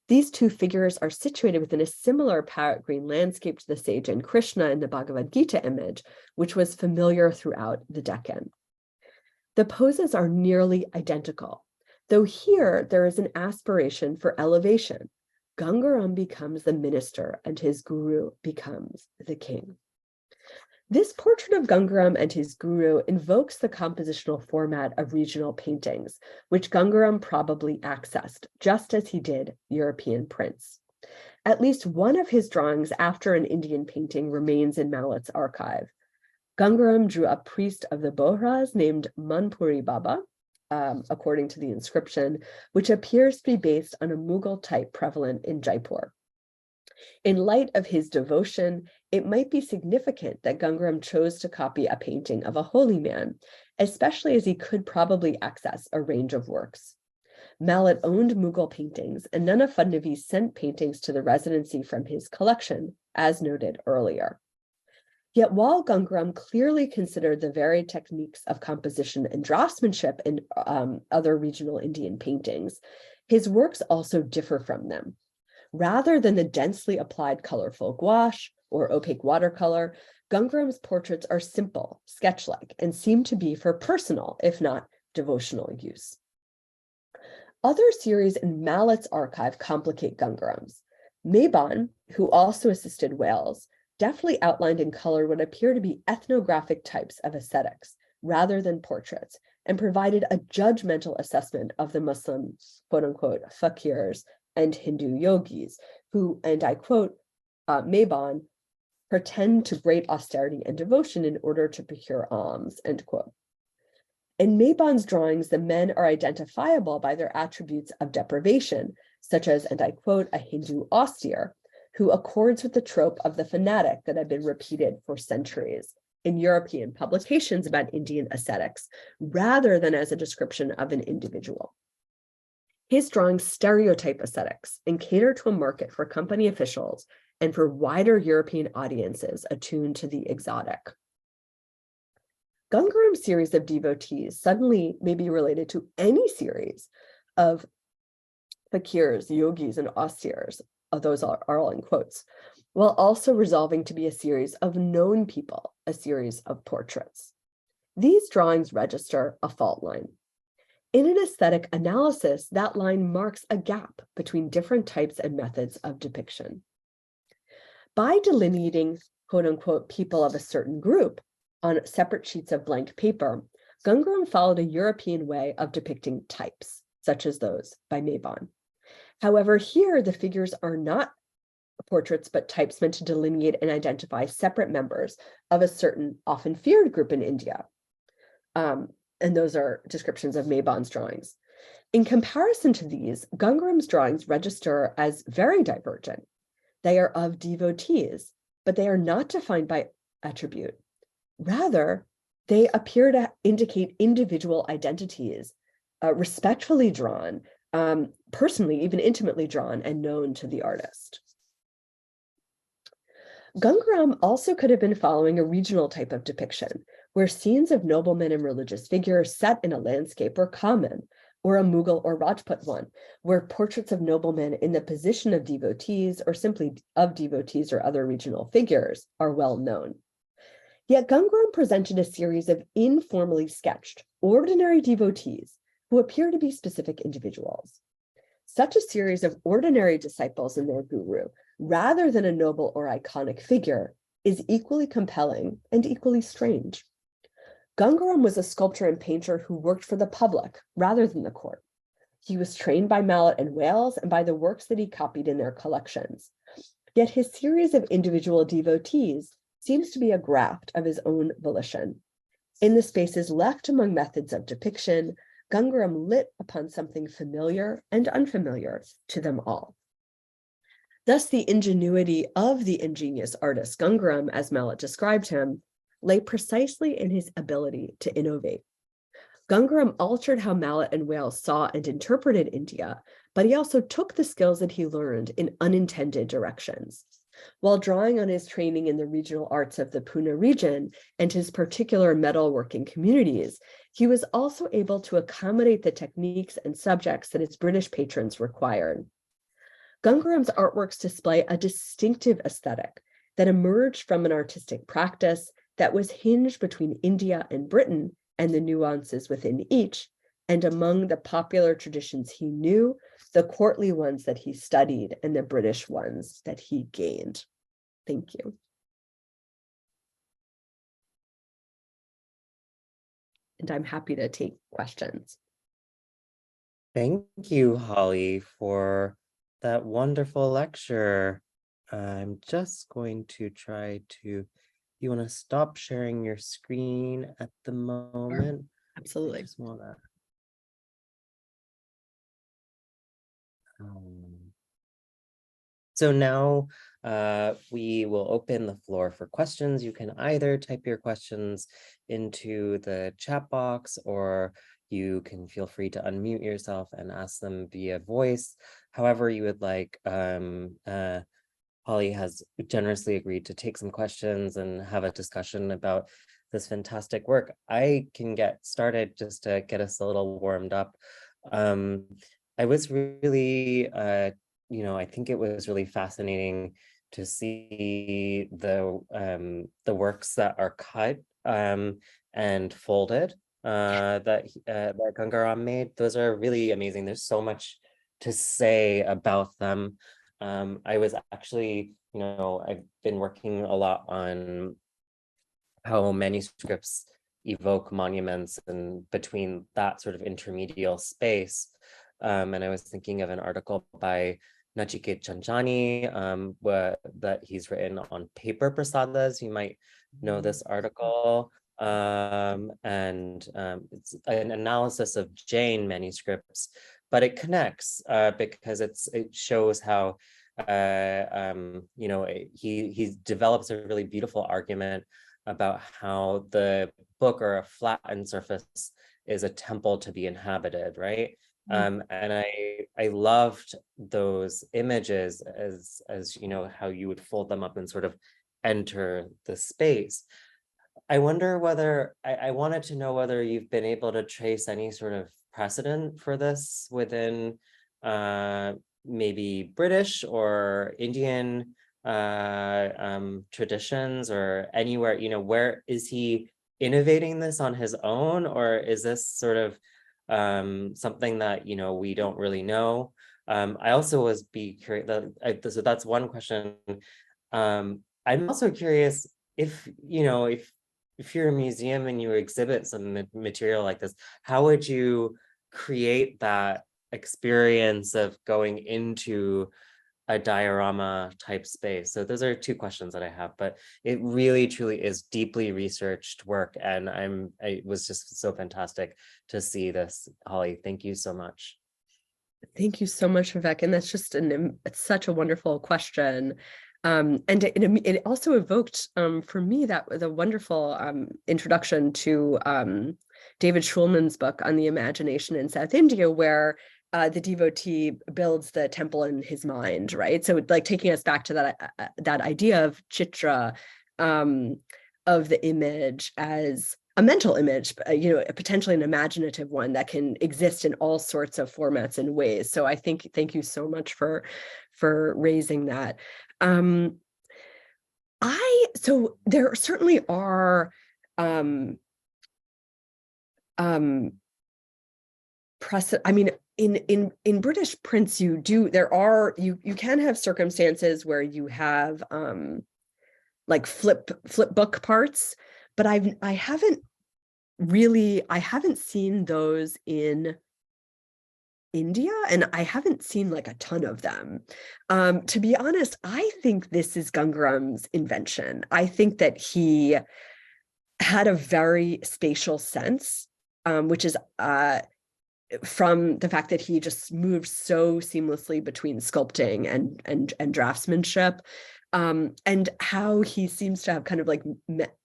S2: These two figures are situated within a similar parrot green landscape to the sage and Krishna in the Bhagavad Gita image, which was familiar throughout the Deccan. The poses are nearly identical, though here there is an aspiration for elevation. Gangaram becomes the minister and his guru becomes the king. This portrait of Gangaram and his guru invokes the compositional format of regional paintings, which Gangaram probably accessed, just as he did European prints. At least one of his drawings after an Indian painting remains in Mallet's archive. Gangaram drew a priest of the Bohras named Manpuri Baba, according to the inscription, which appears to be based on a Mughal type prevalent in Jaipur. In light of his devotion, it might be significant that Gangaram chose to copy a painting of a holy man, especially as he could probably access a range of works. Mallet owned Mughal paintings, and Nana Fadnavis sent paintings to the residency from his collection, as noted earlier. Yet while Gangaram clearly considered the varied techniques of composition and draftsmanship in other regional Indian paintings, his works also differ from them. Rather than the densely applied colorful gouache or opaque watercolor, Gangaram's portraits are simple, sketch-like, and seem to be for personal, if not devotional use. Other series in Mallet's archive complicate Gangaram's. Mabon, who also assisted Wales, deftly outlined in color what appear to be ethnographic types of ascetics, rather than portraits, and provided a judgmental assessment of the Muslim, quote-unquote, fakirs and Hindu yogis, who, and I quote, Mabon, pretend to great austerity and devotion in order to procure alms, end quote. In Mabon's drawings, the men are identifiable by their attributes of deprivation, such as, and I quote, a Hindu austere, who accords with the trope of the fanatic that had been repeated for centuries in European publications about Indian ascetics, rather than as a description of an individual. His drawings stereotype ascetics and cater to a market for company officials and for wider European audiences attuned to the exotic. Gangaram's series of devotees suddenly may be related to any series of fakirs, yogis, and austeres, those are all in quotes, while also resolving to be a series of known people, a series of portraits. These drawings register a fault line. In an aesthetic analysis, that line marks a gap between different types and methods of depiction. By delineating, quote unquote, people of a certain group on separate sheets of blank paper, Gangaram followed a European way of depicting types, such as those by Mabon. However, here the figures are not portraits, but types meant to delineate and identify separate members of a certain, often feared group in India. And those are descriptions of Mabon's drawings. In comparison to these, Gangaram's drawings register as very divergent. They are of devotees, but they are not defined by attribute. Rather, they appear to indicate individual identities, respectfully drawn, personally, even intimately drawn and known to the artist. Gangaram also could have been following a regional type of depiction, where scenes of noblemen and religious figures set in a landscape were common, or a Mughal or Rajput one, where portraits of noblemen in the position of devotees or simply of devotees or other regional figures are well known. Yet Gangaram presented a series of informally sketched, ordinary devotees who appear to be specific individuals. Such a series of ordinary disciples in their guru, rather than a noble or iconic figure, is equally compelling and equally strange. Gangaram was a sculptor and painter who worked for the public rather than the court. He was trained by Mallet and Wales and by the works that he copied in their collections. Yet his series of individual devotees seems to be a graft of his own volition. In the spaces left among methods of depiction, Gangaram lit upon something familiar and unfamiliar to them all. Thus, the ingenuity of the ingenious artist Gangaram, as Mallet described him, lay precisely in his ability to innovate. Gangaram altered how Mallet and Wales saw and interpreted India, but he also took the skills that he learned in unintended directions. While drawing on his training in the regional arts of the Pune region and his particular metalworking communities, he was also able to accommodate the techniques and subjects that his British patrons required. Gangaram's artworks display a distinctive aesthetic that emerged from an artistic practice that was hinged between India and Britain and the nuances within each, and among the popular traditions he knew, the courtly ones that he studied, and the British ones that he gained. Thank you. And I'm happy to take questions.
S3: Thank you, Holly, for that wonderful lecture. I'm just going to try to, you want to stop sharing your screen at the moment?
S2: Absolutely.
S3: I just want to. So now we will open the floor for questions. You can either type your questions into the chat box, or you can feel free to unmute yourself and ask them via voice, however you would like. Holly has generously agreed to take some questions and have a discussion about this fantastic work. I can get started just to get us a little warmed up. I was really, I think it was really fascinating to see the works that are cut and folded that Gangaram made. Those are really amazing. There's so much to say about them. I was actually, I've been working a lot on how manuscripts evoke monuments and between that sort of intermedial space. And I was thinking of an article by Nachiket Chanjani that he's written on paper prasadas. You might know this article. It's an analysis of Jain manuscripts, but it connects because it shows how he develops a really beautiful argument about how the book or a flattened surface is a temple to be inhabited, right? And I loved those images as how you would fold them up and sort of enter the space. I wonder whether I wanted to know whether you've been able to trace any sort of precedent for this within maybe British or Indian traditions, or anywhere, where is he innovating this on his own, or is this sort of something that we don't really know? I also was curious, so that's one question. I'm also curious if you're a museum and you exhibit some material like this, how would you create that experience of going into a diorama type space? So those are two questions that I have, but it really truly is deeply researched work, and it was just so fantastic to see this. Holly, thank you so much.
S2: Thank you so much, Vivek. And that's just it's such a wonderful question. And it also evoked for me the wonderful introduction to David Schulman's book on the imagination in South India, where the devotee builds the temple in his mind, right? So like taking us back to that idea of chitra, of the image as a mental image, potentially an imaginative one that can exist in all sorts of formats and ways. So thank you so much for raising that. So there certainly are in British prints, you can have circumstances where you have like flip book parts, but I haven't seen those in India, and I haven't seen like a ton of them. To be honest, I think this is Gangaram's invention. I think that he had a very spatial sense, which is from the fact that he just moved so seamlessly between sculpting and draftsmanship, and how he seems to have kind of like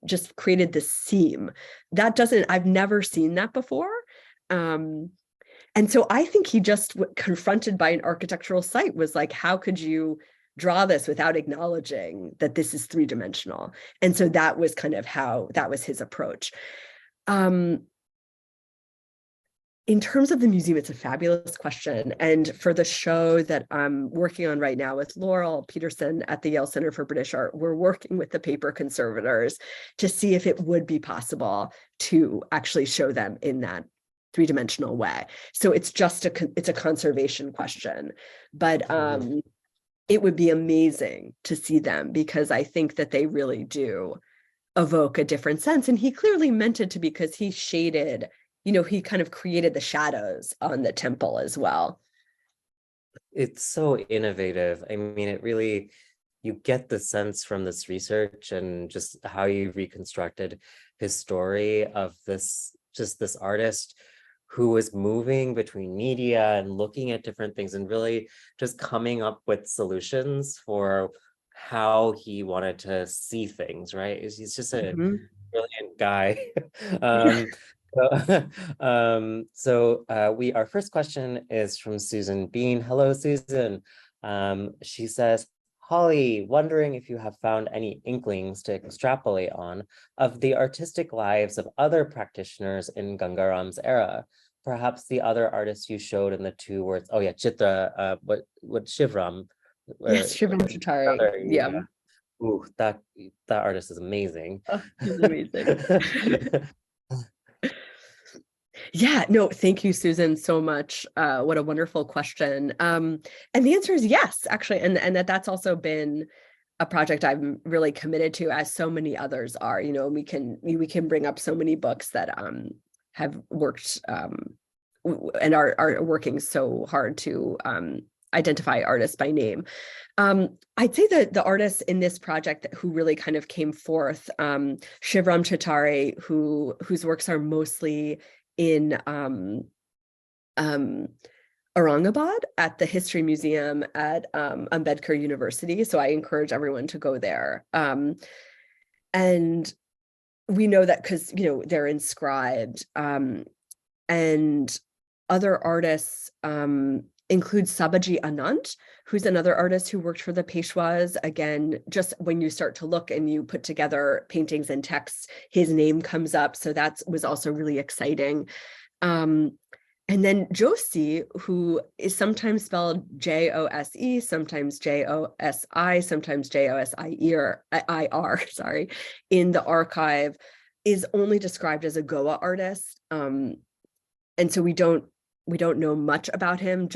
S2: just created this seam that I've never seen that before. And so I think he just confronted by an architectural site was like, how could you draw this without acknowledging that this is three-dimensional? And so that was kind of that was his approach. In terms of the museum, it's a fabulous question. And for the show that I'm working on right now with Laurel Peterson at the Yale Center for British Art, we're working with the paper conservators to see if it would be possible to actually show them in that three-dimensional way. So it's just it's a conservation question, but it would be amazing to see them, because I think that they really do evoke a different sense. And he clearly meant it to, because he shaded, he kind of created the shadows on the temple as well.
S3: It's so innovative. I mean, it really, you get the sense from this research and just how you reconstructed his story of this artist who was moving between media and looking at different things and really just coming up with solutions for how he wanted to see things, right? He's just a brilliant guy. Our first question is from Susan Bean. Hello, Susan. She says, Holly, wondering if you have found any inklings to extrapolate on of the artistic lives of other practitioners in Gangaram's era. Perhaps the other artists you showed in the two words. Oh yeah, Chitra, what Shivram.
S2: Yes, Shivram Chitari. Yeah.
S3: Ooh, that artist is amazing.
S2: Oh, he's amazing. Yeah, no, thank you, Susan, so much. What a wonderful question. And the answer is yes, actually, and that's also been a project I'm really committed to, as so many others are. We can bring up so many books that have worked and are working so hard to identify artists by name. I'd say that the artists in this project who really kind of came forth, Shivram Chitari, whose works are mostly in Aurangabad at the History Museum at Ambedkar University. So I encourage everyone to go there. And we know that because, they're inscribed. And other artists include Sabaji Anant, who's another artist who worked for the Peshwas. Again, just when you start to look and you put together paintings and texts, his name comes up. So that was also really exciting. And then Josi, who is sometimes spelled Jose, sometimes Josi, sometimes Josir, sorry, in the archive, is only described as a Goa artist. And so we don't know much about him,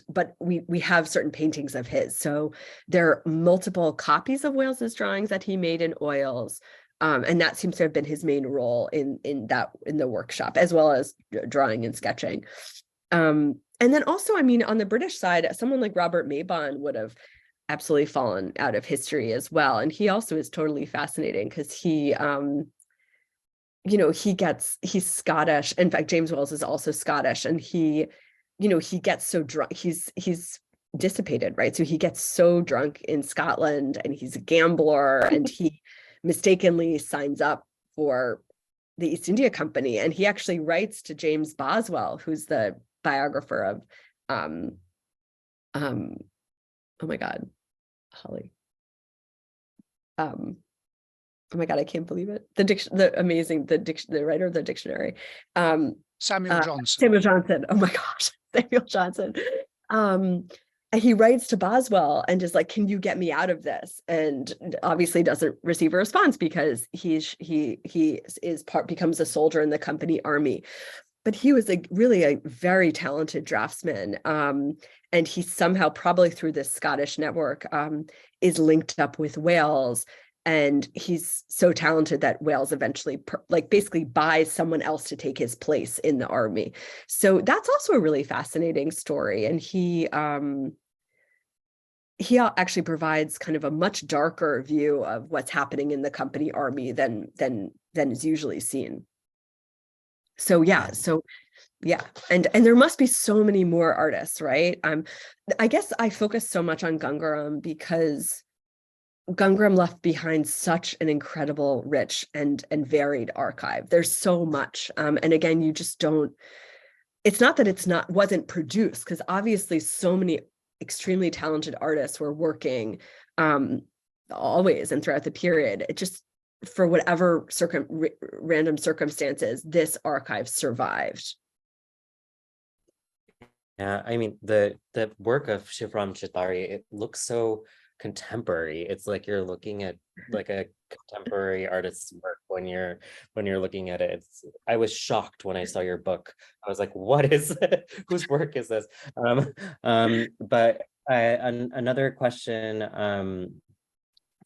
S2: but we have certain paintings of his. So there are multiple copies of Wales's drawings that he made in oils. And that seems to have been his main role in the workshop, as well as drawing and sketching. And then also, on the British side, someone like Robert Mabon would have absolutely fallen out of history as well. And he also is totally fascinating because he's Scottish. In fact, James Wells is also Scottish, and he gets so drunk. He's dissipated, right? So he gets so drunk in Scotland, and he's a gambler, and he mistakenly signs up for the East India Company. And he actually writes to James Boswell, who's the biographer of, oh my God, Holly. Oh my God, I can't believe it. The writer of the dictionary.
S4: Samuel Johnson.
S2: Samuel Johnson. Oh my gosh, Samuel Johnson. And he writes to Boswell and is like, can you get me out of this? And obviously doesn't receive a response because he becomes a soldier in the company army. But he was really a very talented draftsman. And he somehow, probably through this Scottish network, is linked up with Wales. And he's so talented that Wales eventually basically buys someone else to take his place in the army. So that's also a really fascinating story. And he actually provides kind of a much darker view of what's happening in the company army than is usually seen. So yeah, so Yeah. And there must be so many more artists, right? I guess I focus so much on Gangaram because Gangaram left behind such an incredible, rich and varied archive. There's so much. And again, you just don't, it's not that wasn't produced, because obviously so many extremely talented artists were working always and throughout the period. It just, for whatever random circumstances, this archive survived.
S3: Yeah, I mean, the work of Shivram Chitari, it looks so contemporary. It's like you're looking at like a contemporary artist's work when you're looking at it. I was shocked when I saw your book. I was like, what is it? Whose work is this? But another question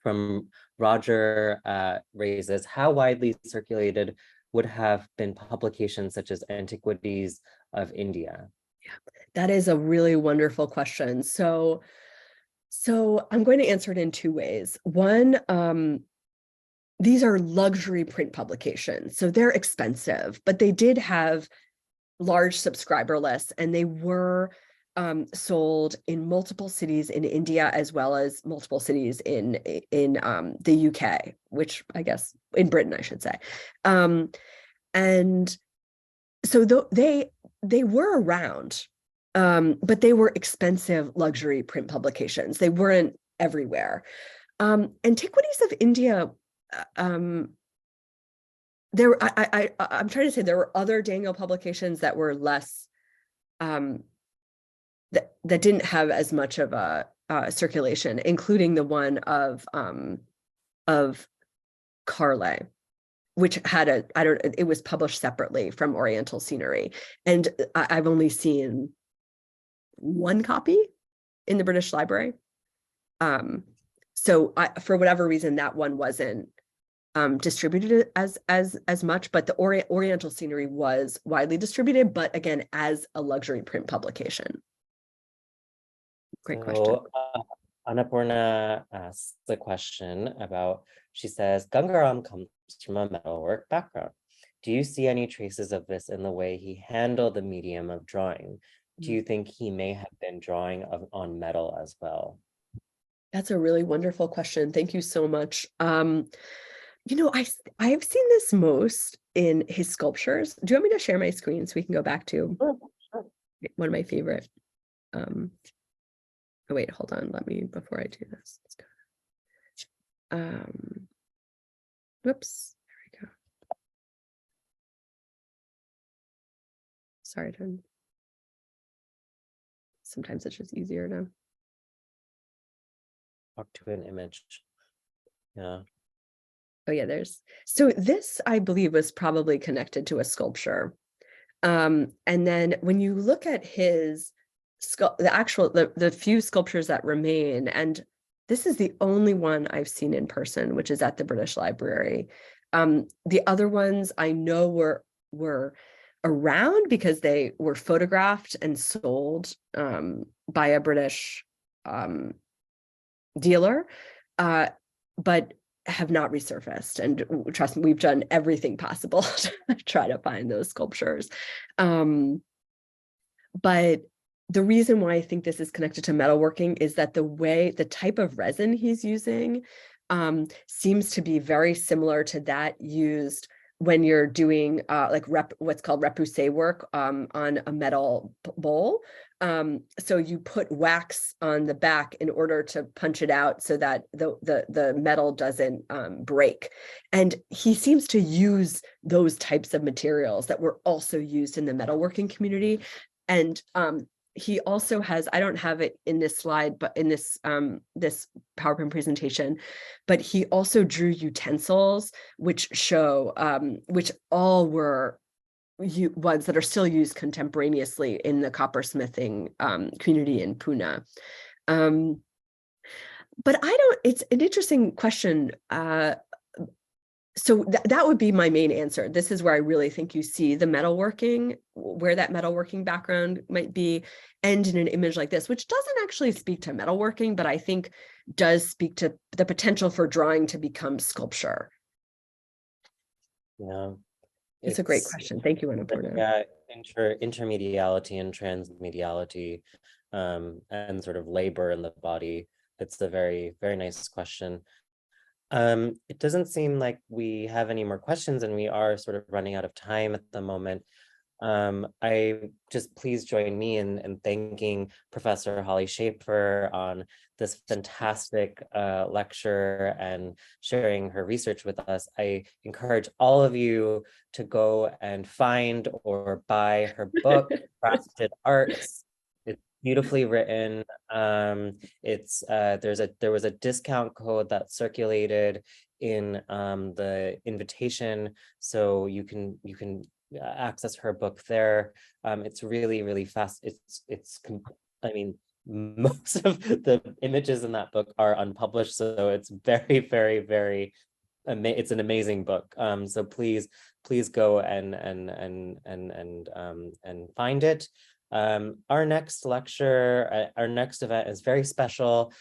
S3: from Roger raises, how widely circulated would have been publications such as Antiquities of India?
S2: Yeah, that is a really wonderful question. So I'm going to answer it in two ways. One, these are luxury print publications, so they're expensive, but they did have large subscriber lists, and they were sold in multiple cities in India, as well as multiple cities in the UK, which I guess in Britain, I should say. And so they were around, but they were expensive luxury print publications. They weren't everywhere. Antiquities of India, I'm trying to say there were other Daniel publications that were less, that didn't have as much of a circulation, including the one of Carle, which had it was published separately from Oriental Scenery. And I've only seen one copy in the British Library. So for whatever reason, that one wasn't distributed as much, but the Oriental Scenery was widely distributed, but again, as a luxury print publication. Great question.
S3: Annapurna asks the question about, she says, Gangaram comes from a metalwork background. Do you see any traces of this in the way he handled the medium of drawing? Do you think he may have been drawing on metal as well?
S2: That's a really wonderful question. Thank you so much. You know, I've seen this most in his sculptures. Do you want me to share my screen so we can go back to one of my favorite? Oh, wait, hold on. Let me, before I do this, let's go. Whoops, there we go. Sorry, sometimes it's just easier to
S3: Talk to an image. Yeah.
S2: Oh yeah, so this, I believe, was probably connected to a sculpture. And then when you look at his the few sculptures that remain, and this is the only one I've seen in person, which is at the British Library. The other ones I know were around because they were photographed and sold by a British dealer, but have not resurfaced. And trust me, we've done everything possible to try to find those sculptures. But the reason why I think this is connected to metalworking is that the type of resin he's using seems to be very similar to that used when you're doing like what's called repoussé work on a metal bowl. So you put wax on the back in order to punch it out so that the metal doesn't break. And he seems to use those types of materials that were also used in the metalworking community. And he also has, I don't have it in this slide, but in this this PowerPoint presentation, but he also drew utensils which show, which all were ones that are still used contemporaneously in the coppersmithing community in Pune. But it's an interesting question. So that would be my main answer. This is where I really think you see the metalworking, where that metalworking background might be, and in an image like this, which doesn't actually speak to metalworking, but I think does speak to the potential for drawing to become sculpture.
S3: Yeah.
S2: It's a great question. Thank you, Annapurna.
S3: Yeah, intermediality and transmediality, and sort of labor in the body. It's a very, very nice question. It doesn't seem like we have any more questions, and we are sort of running out of time at the moment. Please join me in thanking Professor Holly Shaffer on this fantastic lecture and sharing her research with us. I encourage all of you to go and find or buy her book, Grafted Arts. It's beautifully written. There was a discount code that circulated in the invitation, so you can access her book there. It's really, really fast. I mean, most of the images in that book are unpublished, so it's very, very, very it's an amazing book. So please go and find it. Our next lecture, our next event is very special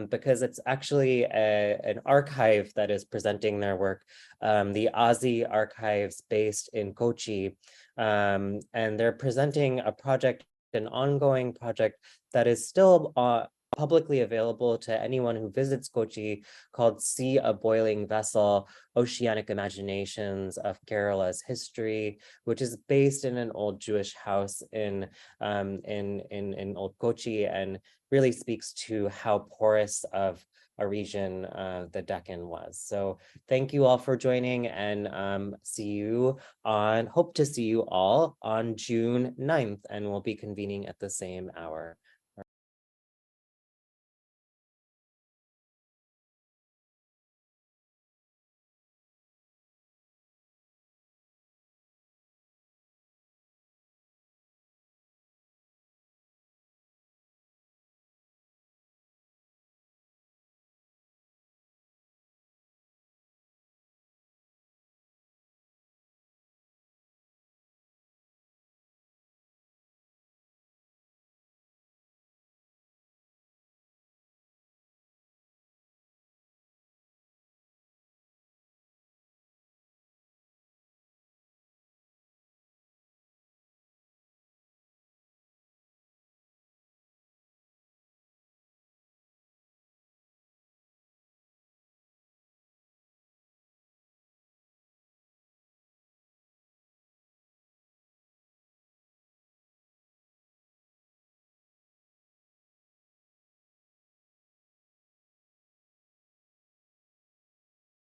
S3: because it's actually an archive that is presenting their work, the Aussie Archives based in Kochi. And they're presenting a project, an ongoing project that is still publicly available to anyone who visits Kochi, called Sea a Boiling Vessel, Oceanic Imaginations of Kerala's History, which is based in an old Jewish house in old Kochi, and really speaks to how porous of a region the Deccan was. So thank you all for joining, and hope to see you all on June 9th, and we'll be convening at the same hour.